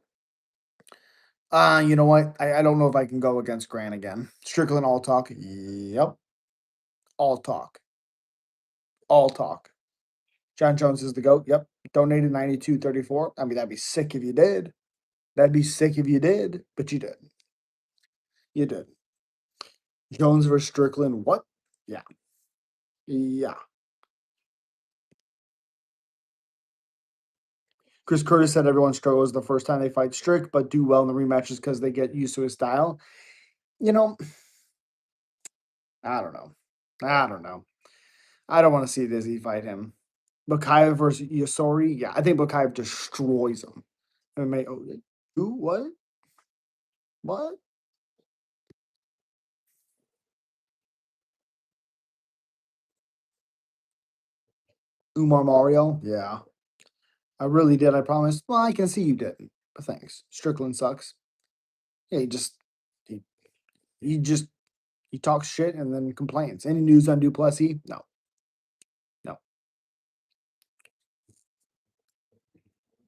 You know what? I don't know if I can go against Grant again. Strickland all talk. Yep. All talk. All talk. John Jones is the GOAT. Yep. Donated 92.34. I mean, that'd be sick if you did. That'd be sick if you did, but you did. You did. Jones versus Strickland. What? Yeah. Yeah. Chris Curtis said everyone struggles the first time they fight Strick, but do well in the rematches because they get used to his style. You know, I don't know. I don't know. I don't want to see Dizzy fight him. Bukayev versus Yasori. Yeah, I think Bukayev destroys him. MMA. Oh, who? What? What? Umar Mario? Yeah. I really did. I promise. Well, I can see you didn't. But thanks. Strickland sucks. Yeah, he he just he talks shit and then complains. Any news on Duplessis? No. No.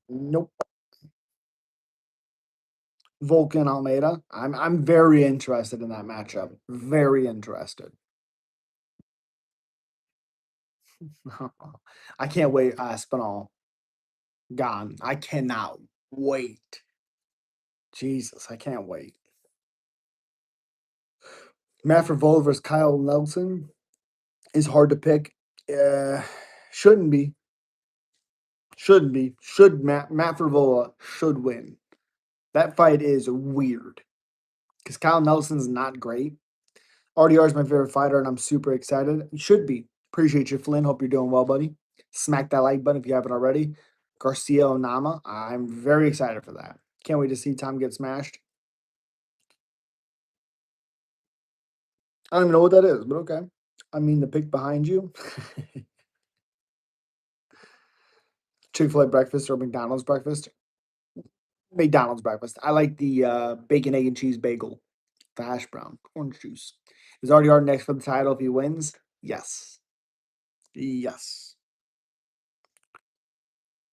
Nope. Vulcan Almeida. I'm very interested in that matchup. Very interested. I can't wait. Aspinall gone. I cannot wait. Jesus, I can't wait. Matt Frivola versus Kyle Nelson is hard to pick. Uh, shouldn't be. Shouldn't be. Should Matt Frivola should win. That fight is weird because Kyle Nelson's not great. RDR is my favorite fighter, and I'm super excited. You should be. Appreciate you, Flynn. Hope you're doing well, buddy. Smack that like button if you haven't already. Garcia Onama. I'm very excited for that. Can't wait to see Tom get smashed. I don't even know what that is, but okay. I mean, the pick behind you. Chick-fil-A breakfast or McDonald's breakfast? McDonald's breakfast. I like the bacon, egg, and cheese bagel, the hash brown, orange juice. Is RDR next for the title if he wins? Yes. Yes.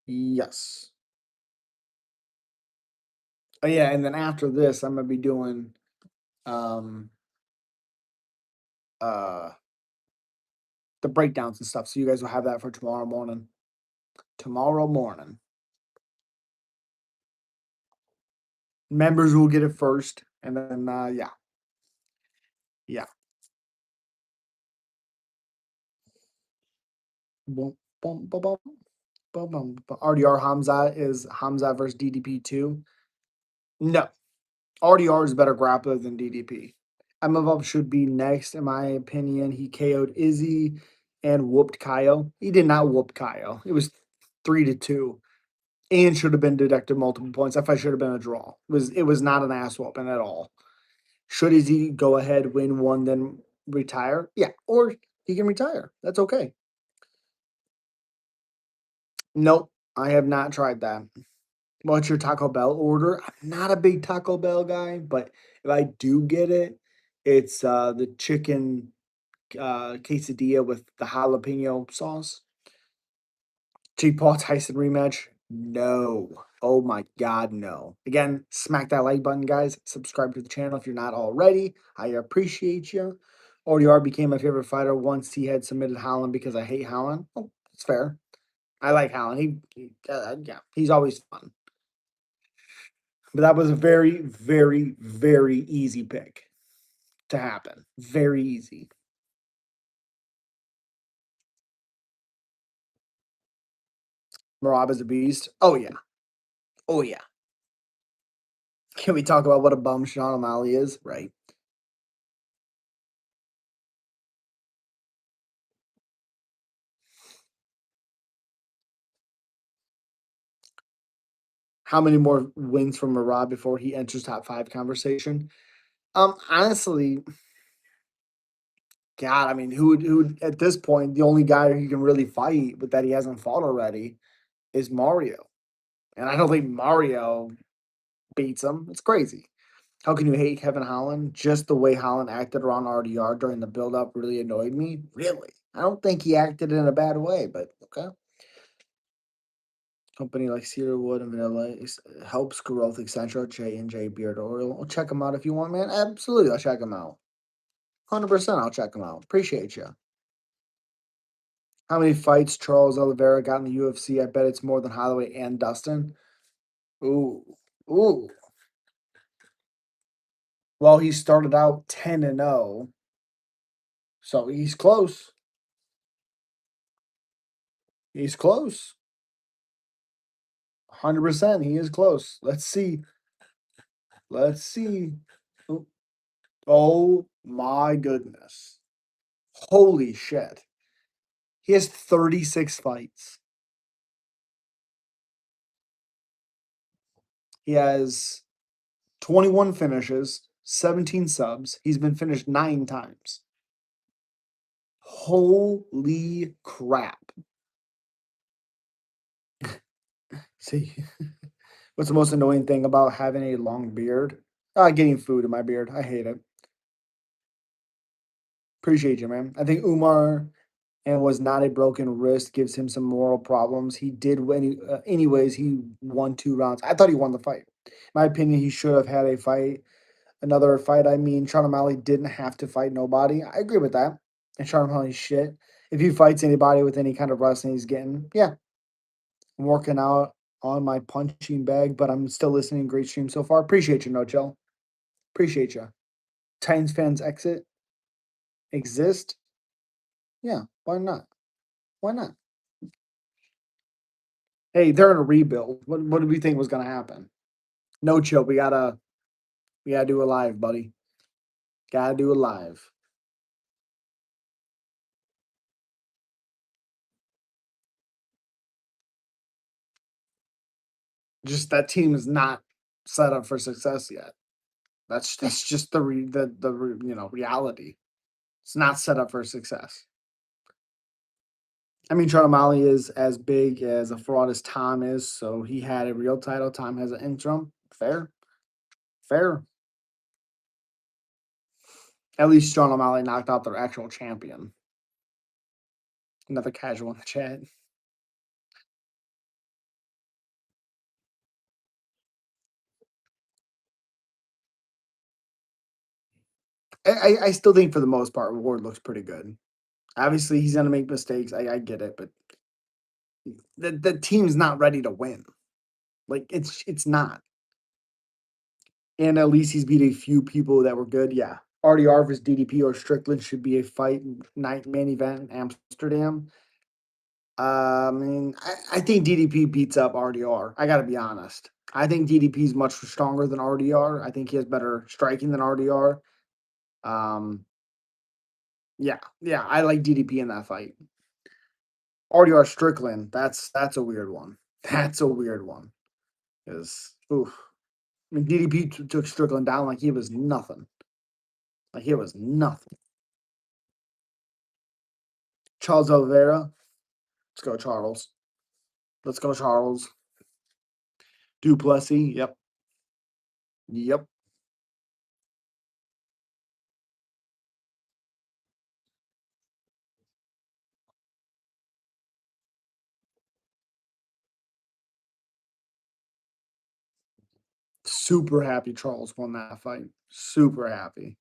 Yes. Oh yeah, and then after this, I'm gonna be doing um uh the breakdowns and stuff. So you guys will have that for tomorrow morning. Tomorrow morning. Members will get it first, and then yeah. Yeah. Boom, boom, boom, boom, boom, boom, boom. RDR Hamza is Hamza versus DDP 2. No. RDR is a better grappler than DDP. Imavov should be next, in my opinion. He KO'd Izzy and whooped Kyle. He did not whoop Kyle. It was 3-2. And should have been deducted multiple points. That fight should have been a draw. It was not an ass whooping at all. Should Izzy go ahead, win one, then retire? Yeah. Or he can retire. That's okay. Nope. I have not tried that. What's your Taco Bell order? I'm not a big Taco Bell guy, but if I do get it, it's the chicken quesadilla with the jalapeno sauce. Jake Paul Tyson rematch? No. Oh my God, no. Again, smack that like button, guys. Subscribe to the channel if you're not already. I appreciate you. ODR became my favorite fighter once he had submitted Holland because I hate Holland. Oh, it's fair. I like Holland. Yeah, he's always fun. But that was a very, very, very easy pick to happen. Very easy. Marab is a beast. Oh yeah. Oh yeah. Can we talk about what a bum Sean O'Malley is? Right. How many more wins from Marab before he enters top five conversation? Honestly, God, I mean, who at this point the only guy who can really fight, but that he hasn't fought already, is Mario, and I don't think Mario beats him. It's crazy. How can you hate Kevin Holland? Just the way Holland acted around RDR during the build-up really annoyed me. Really, I don't think he acted in a bad way, but okay. Company like Cedarwood and Vanilla helps growth, etc. J&J Beard Oil. I'll check them out if you want, man. Absolutely, I'll check them out. 100%, I'll check them out. Appreciate you. How many fights Charles Oliveira got in the UFC? I bet it's more than Holloway and Dustin. Ooh, ooh. Well, he started out 10-0, so he's close. He's close. 100%, he is close. Let's see. Let's see. Oh, oh my goodness. Holy shit. He has 36 fights. He has 21 finishes, 17 subs. He's been finished 9 times. Holy crap. See, what's the most annoying thing about having a long beard? Getting food in my beard. I hate it. Appreciate you, man. I think Umar and was not a broken wrist gives him some moral problems. He did win. Anyways, he won 2 rounds. I thought he won the fight. In my opinion, he should have had a fight. Another fight. I mean, Sean O'Malley didn't have to fight nobody. I agree with that. And Sean O'Malley's shit. If he fights anybody with any kind of wrestling, he's getting, yeah, I'm working out on my punching bag, but I'm still listening. Great stream so far. Appreciate you, No Chill. Appreciate you. Titans fans exist. Yeah, why not? Why not? Hey, they're in a rebuild. What did we think was gonna happen? No Chill. We gotta do a live, buddy. Gotta do a live. Just that team is not set up for success yet. That's just the reality. It's not set up for success. I mean, Sean O'Malley is as big as a fraud as Tom is, so he had a real title. Tom has an interim. Fair, fair. At least Sean O'Malley knocked out their actual champion. Another casual in the chat. I still think for the most part, Ward looks pretty good. Obviously, he's gonna make mistakes. I get it, but the team's not ready to win. Like it's not. And at least he's beat a few people that were good. Yeah. RDR versus DDP or Strickland should be a fight night main event in Amsterdam. I mean, I think DDP beats up RDR. I gotta be honest. I think DDP is much stronger than RDR. I think he has better striking than RDR. Um, yeah, I like DDP in that fight. RDR Strickland, that's a weird one. That's a weird one. Because oof. I mean, DDP took Strickland down like he was nothing. Like he was nothing. Charles Oliveira. Let's go, Charles. Let's go, Charles. Duplessis. Yep. Yep. Super happy Charles won that fight. Super happy.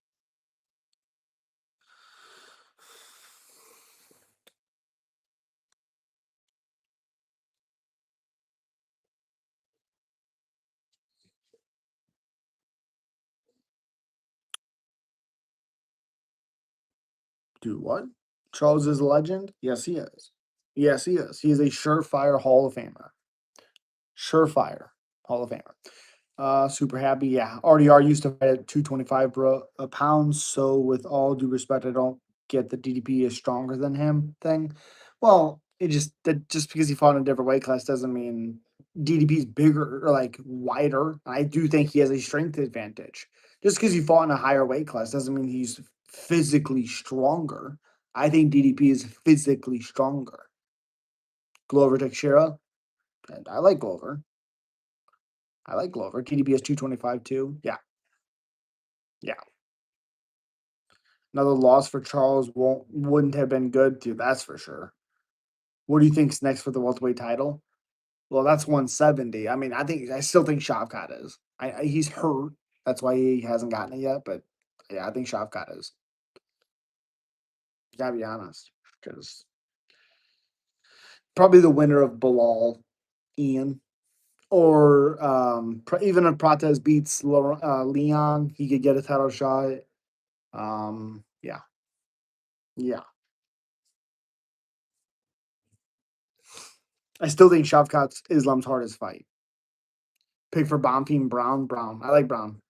Dude, what? Charles is a legend? Yes, he is. Yes, he is. He is a surefire Hall of Famer. Surefire Hall of Famer. Super happy. Yeah. RDR used to fight at 225 bro a pound. So with all due respect, I don't get the DDP is stronger than him thing. Well, it just because he fought in a different weight class doesn't mean DDP is bigger or like wider. I do think he has a strength advantage. Just because he fought in a higher weight class doesn't mean he's physically stronger. I think DDP is physically stronger. Glover Teixeira, and I like Glover. I like Glover. TDP is 225 too. Yeah. Yeah. Another loss for Charles wouldn't have been good too, that's for sure. What do you think's next for the welterweight title? Well, that's 170. I mean, I still think Shavkat is. He's hurt. That's why he hasn't gotten it yet. But yeah, I think Shavkat is. Gotta be honest, because probably the winner of Bilal, Ian, or even if Prates beats Leon, he could get a title shot. Yeah, yeah. I still think Shavkat's Islam's hardest fight. Pick for Bonfim Brown. Brown. I like Brown.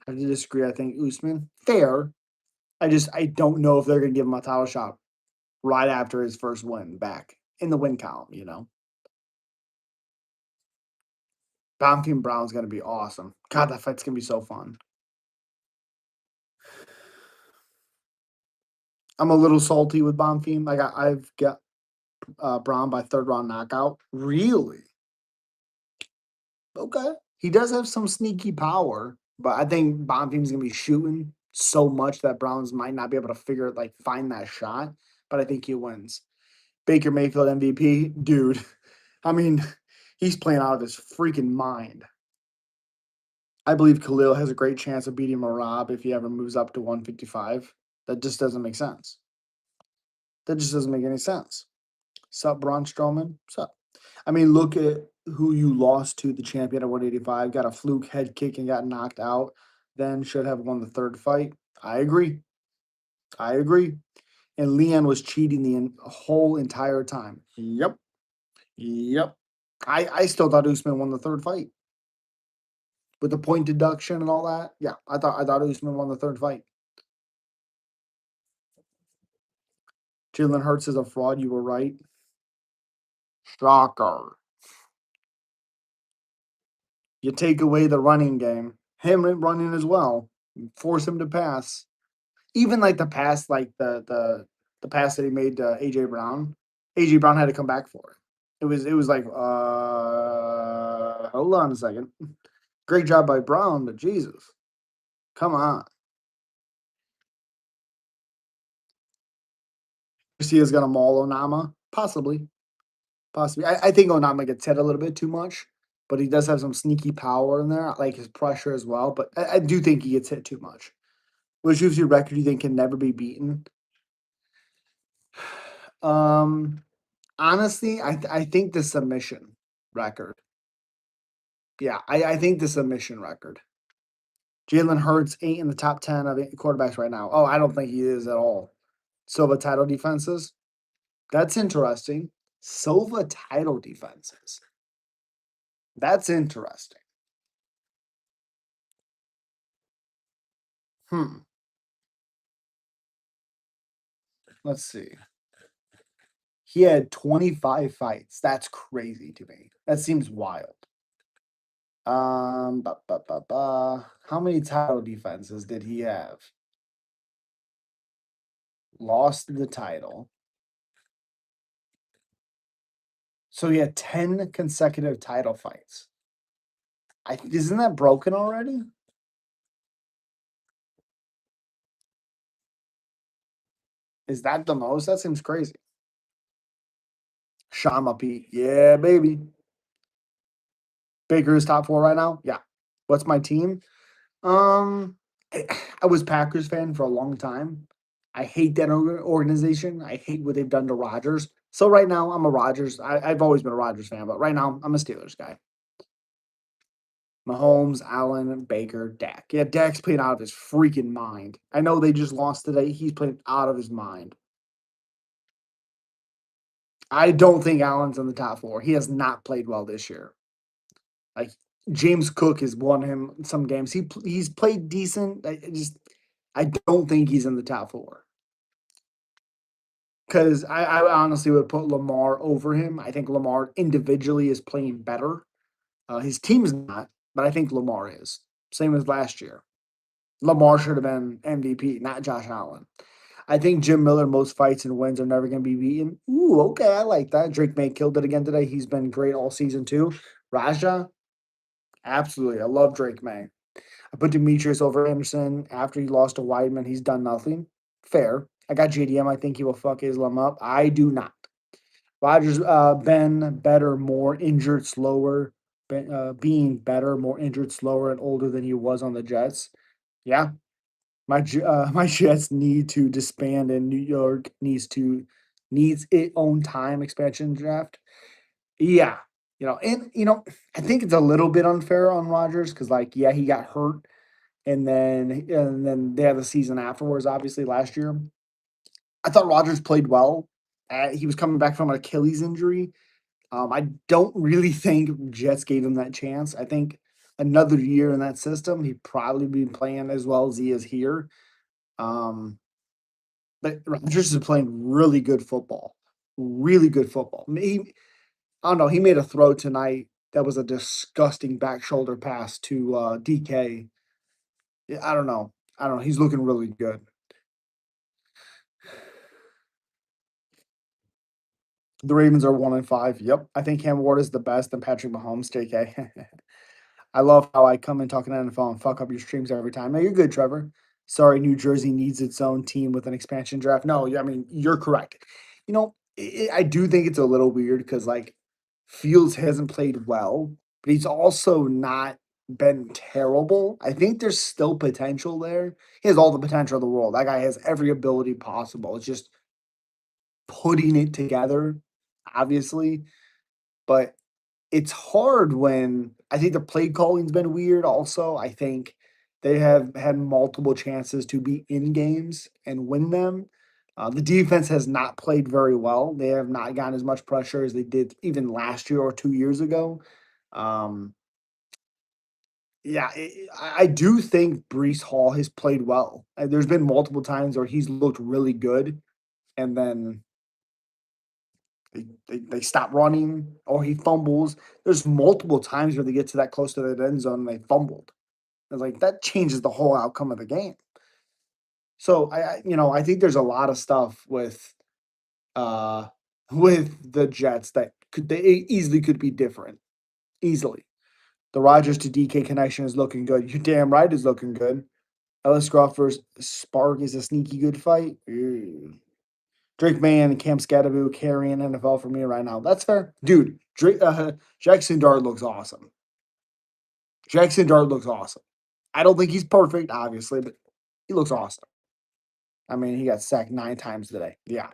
I disagree. I think Usman fair. I don't know if they're gonna give him a title shot right after his first win back in the win column. Bonfim Brown's gonna be awesome. God, that fight's gonna be so fun. I'm a little salty with Bonfim. I've got Brown by third round knockout. Really? Okay. He does have some sneaky power, but I think Bonfim's gonna be shooting so much that Browns might not be able to find that shot. But I think he wins. Baker Mayfield MVP, dude. I mean, he's playing out of his freaking mind. I believe Khalil has a great chance of beating Marab if he ever moves up to 155. That just doesn't make sense. That just doesn't make any sense. Sup, Braun Strowman? Sup? I mean, look at who you lost to, the champion at 185. Got a fluke head kick and got knocked out. Then should have won the third fight. I agree. I agree. And Leon was cheating the whole entire time. Yep. Yep. I still thought Usman won the third fight with the point deduction and all that. Yeah, I thought Usman won the third fight. Jalen Hurts is a fraud. You were right. Shocker. You take away the running game, him running as well, force him to pass. Even like the pass, like the pass that he made to AJ Brown. AJ Brown had to come back for it. It was like, hold on a second. Great job by Brown, but Jesus, come on. Garcia's gonna maul Onama, possibly, possibly. I think Onama gets hit a little bit too much, but he does have some sneaky power in there. I like his pressure as well, but I do think he gets hit too much. Which UFC record you think can never be beaten? Um, honestly, I think the submission record. Yeah, I think the submission record. Jalen Hurts ain't in the top 10 of quarterbacks right now. Oh, I don't think he is at all. Silva title defenses. That's interesting. Silva title defenses. That's interesting. Hmm. Let's see. He had 25 fights. That's crazy to me. That seems wild. How many title defenses did he have? Lost the title. So he had 10 consecutive title fights. Isn't that broken already? Is that the most? That seems crazy. Shama Pete. Yeah, baby. Baker is top four right now. Yeah. What's my team? Um, I I was Packers fan for a long time. I hate that organization. I hate what they've done to Rodgers. So right now, I'm a Rodgers. I've always been a Rodgers fan, but right now, I'm a Steelers guy. Mahomes, Allen, Baker, Dak. Yeah, Dak's playing out of his freaking mind. I know they just lost today. He's playing out of his mind. I don't think Allen's in the top four. He has not played well this year. Like James Cook has won him some games. He's played decent. I don't think he's in the top four. Because I honestly would put Lamar over him. I think Lamar individually is playing better. His team's not, but I think Lamar is. Same as last year. Lamar should have been MVP, not Josh Allen. I think Jim Miller, most fights and wins are never going to be beaten. Ooh, okay, I like that. Drake May killed it again today. He's been great all season too. Raja, absolutely. I love Drake May. I put Demetrius over Anderson after he lost to Weidman. He's done nothing. Fair. I got JDM. I think he will fuck Islam up. I do not. Rodgers been better, more injured, slower, being better, more injured, slower, and older than he was on the Jets. Yeah, my Jets need to disband, and New York needs its own time expansion draft. Yeah, I think it's a little bit unfair on Rodgers because, like, yeah, he got hurt, and then they had the season afterwards. Obviously, last year, I thought Rodgers played well. He was coming back from an Achilles injury. I don't really think Jets gave him that chance. I think another year in that system, he'd probably be playing as well as he is here. Um, but Rodgers is playing really good football, really good football. I don't know. He made a throw tonight that was a disgusting back shoulder pass to DK. Yeah, I don't know. I don't know. He's looking really good. The Ravens are 1-5. Yep. I think Cam Ward is the best and Patrick Mahomes, JK. I love how I come in talking NFL and fuck up your streams every time. No, you're good, Trevor. Sorry, New Jersey needs its own team with an expansion draft. No, I mean, you're correct. I do think it's a little weird because, like, Fields hasn't played well, but he's also not been terrible. I think there's still potential there. He has all the potential in the world. That guy has every ability possible. It's just putting it together, obviously. But it's hard when I think the play calling's been weird also. I think they have had multiple chances to be in games and win them. The defense has not played very well. They have not gotten as much pressure as they did even last year or 2 years ago. Um, yeah, I do think Brees Hall has played well. There's been multiple times where he's looked really good, and then they stop running or he fumbles. There's multiple times where they get to that close to the end zone and they fumbled. It's like that changes the whole outcome of the game. So I think there's a lot of stuff uh with the Jets that they easily could be different. Easily. The Rogers to DK connection is looking good. You're damn right is looking good. Ellis Crawford's Spark is a sneaky good fight. Ew. Drake May and Cam Scatteroo carrying NFL for me right now. That's fair. Dude, Jackson Dart looks awesome. Jackson Dart looks awesome. I don't think he's perfect, obviously, but he looks awesome. I mean, he got sacked 9 times today. Yeah.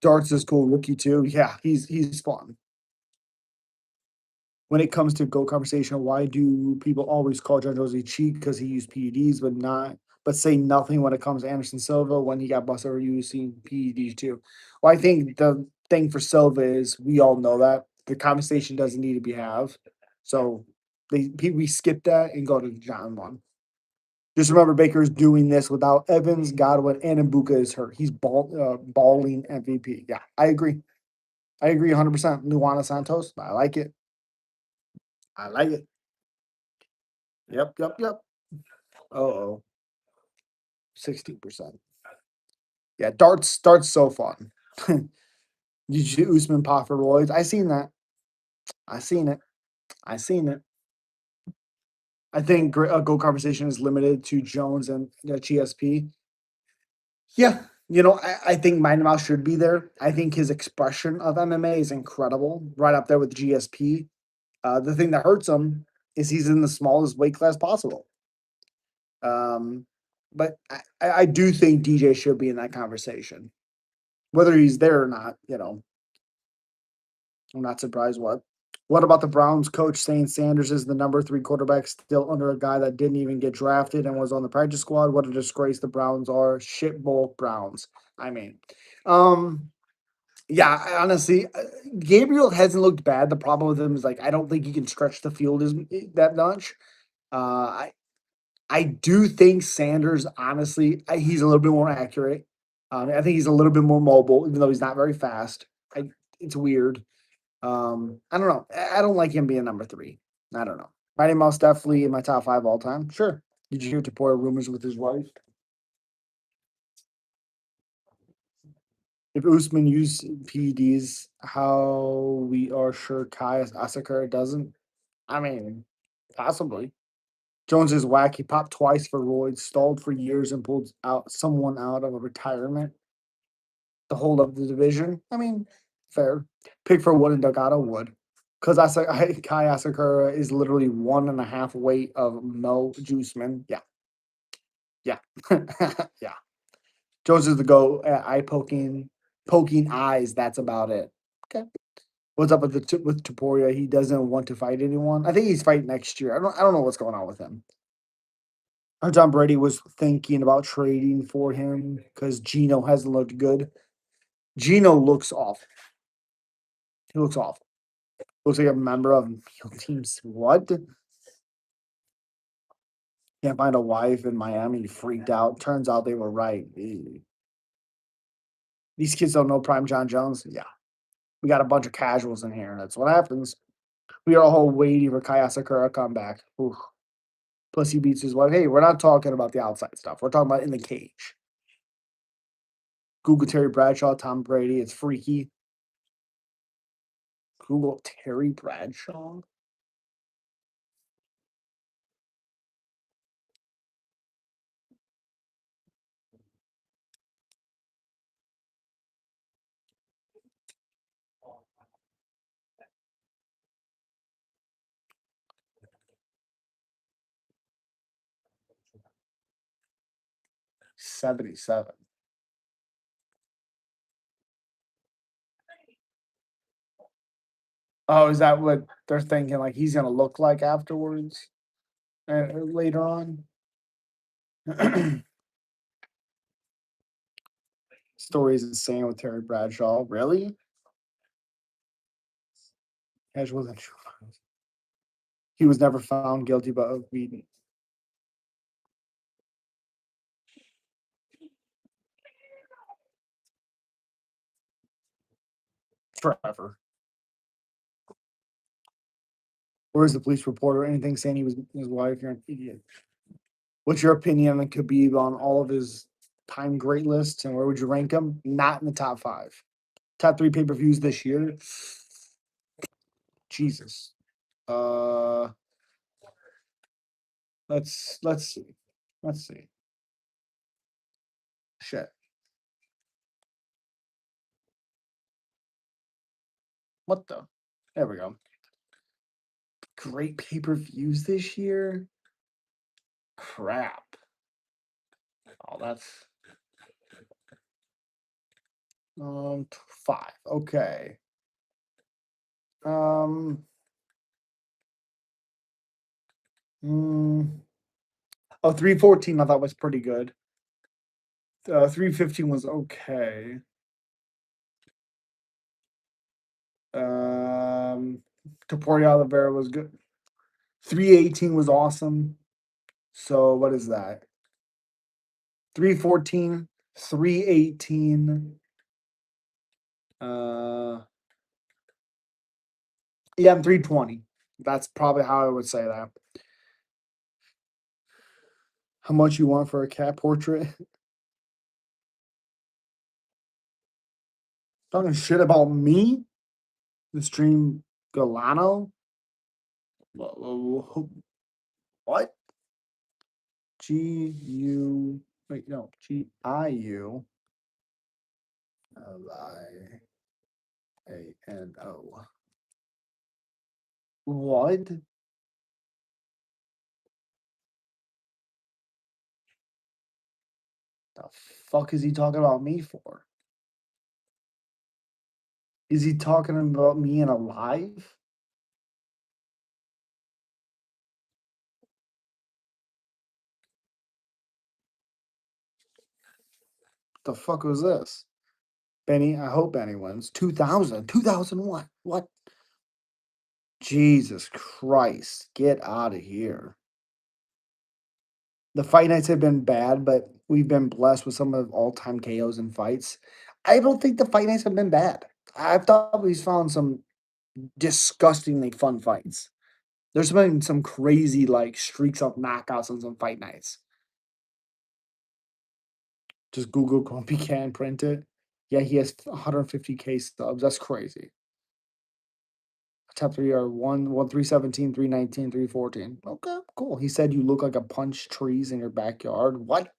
Dart's is cool. Rookie too. Yeah, he's fun. When it comes to GOAT conversation, why do people always call John Josie cheat because he used PEDs, but say nothing when it comes to Anderson Silva when he got busted for using PEDs too? Well, I think the thing for Silva is we all know that the conversation doesn't need to be have. So we skip that and go to John one. Just remember Baker's doing this without Evans, Godwin, and Mbuka is hurt. He's balling MVP. Yeah, I agree. I agree 100%. Luana Santos, I like it. I like it. Yep, yep, yep. Oh, 16%. Yeah, darts so fun. Did you see Usman pop for roids? I seen that. I seen it. I seen it. I think a Go conversation is limited to Jones and GSP. Yeah, I think Mighty Mouse should be there. I think his expression of MMA is incredible, right up there with GSP. The thing that hurts him is he's in the smallest weight class possible. Um, but I do think DJ should be in that conversation. Whether he's there or not, I'm not surprised. What about the Browns coach saying Sanders is the number 3 quarterback still under a guy that didn't even get drafted and was on the practice squad? What a disgrace the Browns are. Shitbowl Browns. I mean, um, yeah, honestly, Gabriel hasn't looked bad. The problem with him is like I don't think he can stretch the field that much. I do think Sanders, honestly, he's a little bit more accurate. I think he's a little bit more mobile, even though he's not very fast. It's weird. I don't know. I don't like him being number 3. I don't know. Mighty Mouse definitely in my top 5 all time. Sure. Did you hear Tapora rumors with his wife? If Usman used PEDs, how we are sure Kai Asakura doesn't? I mean, possibly. Jones is whack. He popped twice for roids, stalled for years, and pulled out someone out of a retirement to hold up the division. I mean, fair. Pick for Wood and Delgado Wood. Because Kai Asakura is literally 1.5 weight of Mo Juiceman. Yeah. Yeah. Yeah. Jones is the go at eye poking eyes. That's about it. Okay. What's up with with Taporia? He doesn't want to fight anyone. I think he's fighting next year. I don't know what's going on with him. Tom Brady was thinking about trading for him because Gino hasn't looked good. Gino looks awful. He looks awful. Looks like a member of Field Teams. What? Can't find a wife in Miami. Freaked out. Turns out they were right. Ew. These kids don't know Prime John Jones. Yeah, we got a bunch of casuals in here. That's what happens. We are all waiting for Kaya Sakura to come back. Oof. Plus, he beats his wife. Hey, we're not talking about the outside stuff. We're talking about in the cage. Google Terry Bradshaw, Tom Brady. It's freaky. Google Terry Bradshaw. $77. Oh, is that what they're thinking? Like he's gonna look like afterwards, later on. Story is insane with Terry Bradshaw. Really? Cash wasn't true. He was never found guilty of beating Trevor. Where's the police reporter? Anything saying he was his wife? You're an idiot. What's your opinion on Khabib on all of his time great lists, and where would you rank him? Not in the top five. Top three pay per views this year. Jesus. Uh, let's see. Let's see. Shit. What the? There we go. Great pay per views this year. Crap. Oh, that's 5. Okay. Um. mm, oh, 314 I thought was pretty good. 315 was okay. Um, Taporia Oliveira was good. 318 was awesome. So what is that? 314, 318. Yeah, I'm 320. That's probably how I would say that. How much you want for a cat portrait? Talking shit about me? The stream Galano? What? G-U, wait, no, G-I-U L-I-A-N-O. What? The fuck is he talking about me for? Is he talking about me in a live? The fuck was this? Benny, I hope Benny wins. 2000. 2001. What? Jesus Christ. Get out of here. The fight nights have been bad, but we've been blessed with some of all-time KOs and fights. I don't think the fight nights have been bad. I thought we've found some disgustingly fun fights. There's been some crazy like streaks of knockouts on some fight nights. Just Google Grumpy can print it. Yeah, he has 150K subs. That's crazy. Top three are 317, 319, 314. Okay, cool. He said you look like a punch trees in your backyard. What?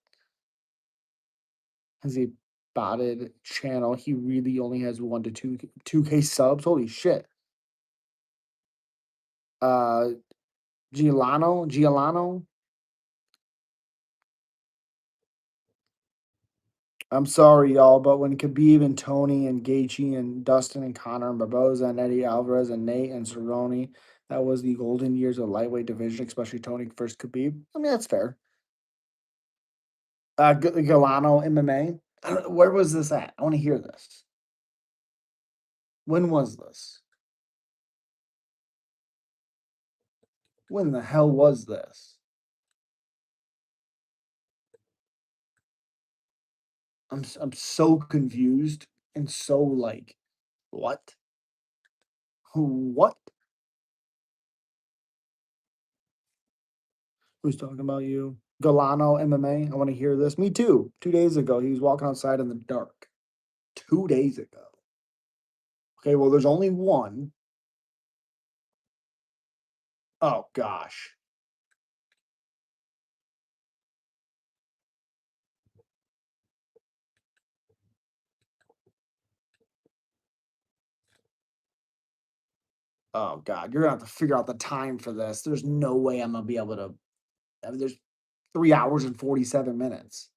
Has he botted channel? He really only has 2K subs. Holy shit. Uh Giuliano. I'm sorry, y'all, but when Khabib and Tony and Gaethje and Dustin and Connor and Barboza and Eddie Alvarez and Nate and Cerrone, that was the golden years of lightweight division, especially Tony versus Khabib. I mean, that's fair. Galano MMA. Where was this at? I want to hear this. When was this? When the hell was this? I'm so confused and so like, what? What? Who's talking about you? Galano MMA. I want to hear this. Me too. 2 days ago, he was walking outside in the dark. 2 days ago. Okay, well, there's only one. Oh gosh. Oh god, you're gonna have to figure out the time for this. There's no way I'm gonna be able to. I mean, there's 3 hours and 47 minutes.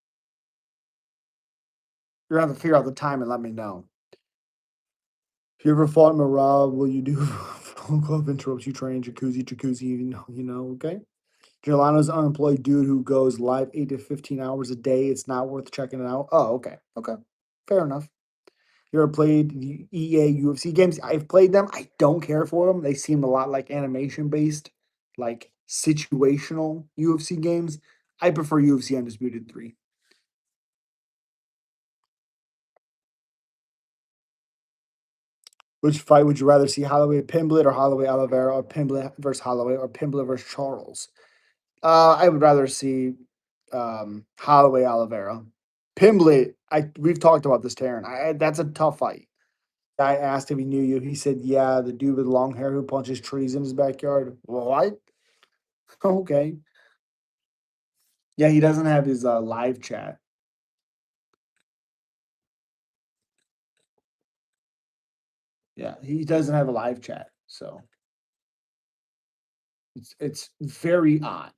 You're gonna have to figure out the time and let me know. If you ever fought Marab, will you do phone club interrupts you training jacuzzi, okay? Jelano's an unemployed dude who goes live 8 to 15 hours a day. It's not worth checking it out. Oh, okay. Okay. Fair enough. You ever played the EA UFC games? I've played them. I don't care for them. They seem a lot like animation based, like situational UFC games. I prefer UFC Undisputed 3. Which fight would you rather see? Holloway Pimblett or Holloway Oliveira or Pimblett versus Holloway or Pimblett versus Charles? I would rather see Holloway Oliveira. Pimblett, we've talked about this, Taryn. That's a tough fight. I asked if he knew you. He said, "Yeah, the dude with long hair who punches trees in his backyard." What? Okay. Yeah, he doesn't have his live chat. Yeah, he doesn't have a live chat, so it's very odd.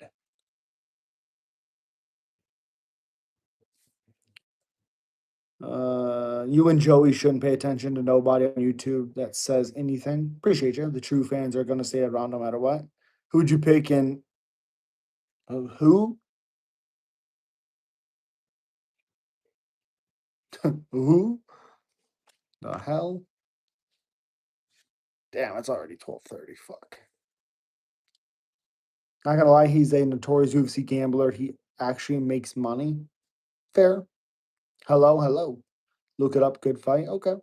You and Joey shouldn't pay attention to nobody on YouTube that says anything. Appreciate you. The true fans are gonna stay around no matter what. Who'd you pick in? Who? Who? The hell? Damn, it's already 12:30. Fuck. Not gonna lie, he's a notorious UFC gambler. He actually makes money. Fair. Hello, hello. Look it up. Good fight. Okay.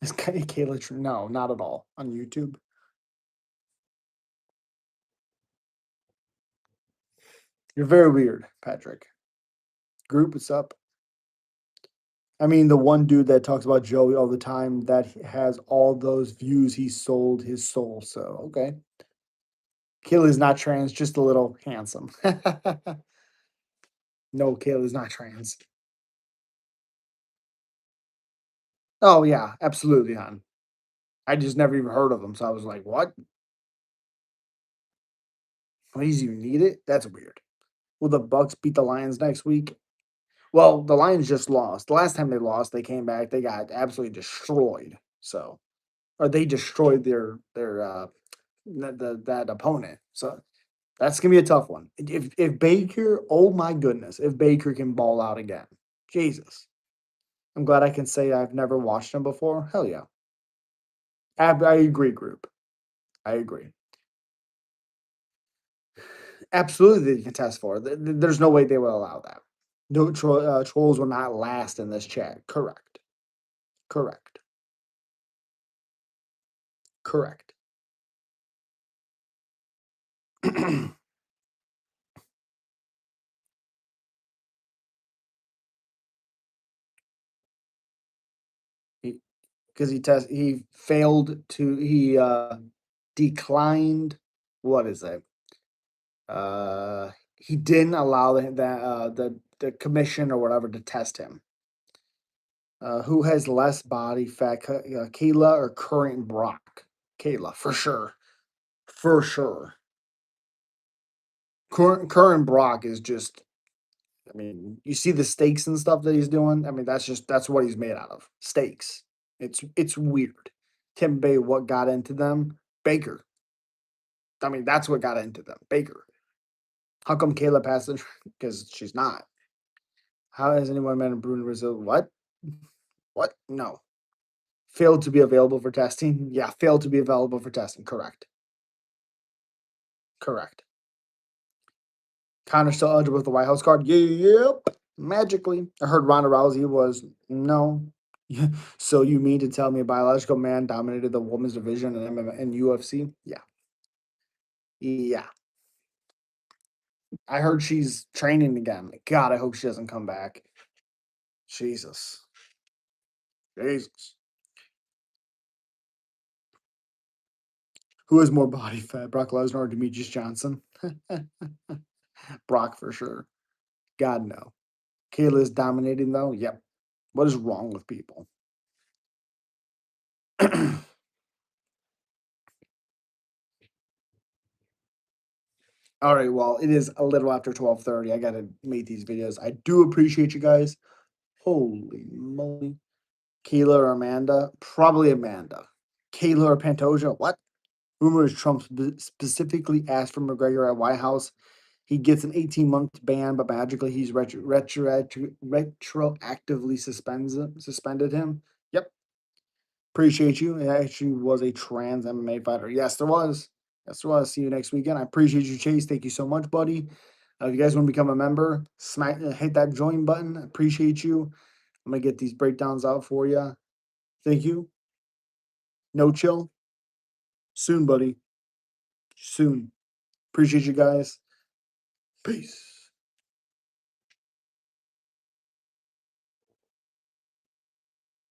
This guy, Kayla. No, not at all. On YouTube. You're very weird, Patrick. Group, what's up? I mean, the one dude that talks about Joey all the time that has all those views, he sold his soul. So, okay. Kayla's not trans, just a little handsome. No, Kayla's not trans. Oh, yeah, absolutely, hon. I just never even heard of him. So I was like, what? Why does you need it? That's weird. Will the Bucks beat the Lions next week? Well, the Lions just lost. The last time they lost, they came back, they got absolutely destroyed. So, or they destroyed their that opponent. So that's gonna be a tough one. If Baker, oh my goodness, if Baker can ball out again, Jesus, I'm glad I can say I've never watched him before. Hell yeah, I agree, group. I agree. Absolutely, they can test for it. There's no way they will allow that. No trolls will not last in this chat. Correct. Correct. Correct. because he failed to declined. What is it? He didn't allow the commission or whatever to test him. Who has less body fat, Kayla or Current Brock? Kayla, for sure, for sure. Current Brock is just. I mean, you see the steaks and stuff that he's doing. I mean, that's what he's made out of. Steaks. It's weird. Tim Bay, what got into them? Baker. I mean, that's what got into them. Baker. How come Kayla passed it? Because she's not. How has anyone met in Bruno Brazil? What? What? No. Failed to be available for testing? Yeah, failed to be available for testing. Correct. Correct. Connor still eligible with the White House card? Yep. Magically. I heard Ronda Rousey was no. So you mean to tell me a biological man dominated the women's division in MMA and UFC? Yeah. Yeah. I heard she's training again. God, I hope she doesn't come back. Jesus. Jesus. Who has more body fat, Brock Lesnar or Demetrius Johnson? Brock for sure. God, no. Kayla is dominating, though. Yep. What is wrong with people? All right, well, it is a little after 12:30. I gotta make these videos. I do appreciate you guys. Holy moly. Kayla or Amanda? Probably Amanda. Kayla or Pantoja? What? Rumors Trump specifically asked for McGregor at White House. He gets an 18-month ban, but magically he's retroactively suspended him. Yep. Appreciate you. It actually was a trans MMA fighter. Yes, there was. Yes, there was. See you next weekend. I appreciate you, Chase. Thank you so much, buddy. If you guys want to become a member, hit that join button. Appreciate you. I'm gonna get these breakdowns out for you. Thank you. No chill. Soon, buddy. Soon. Appreciate you guys. Peace.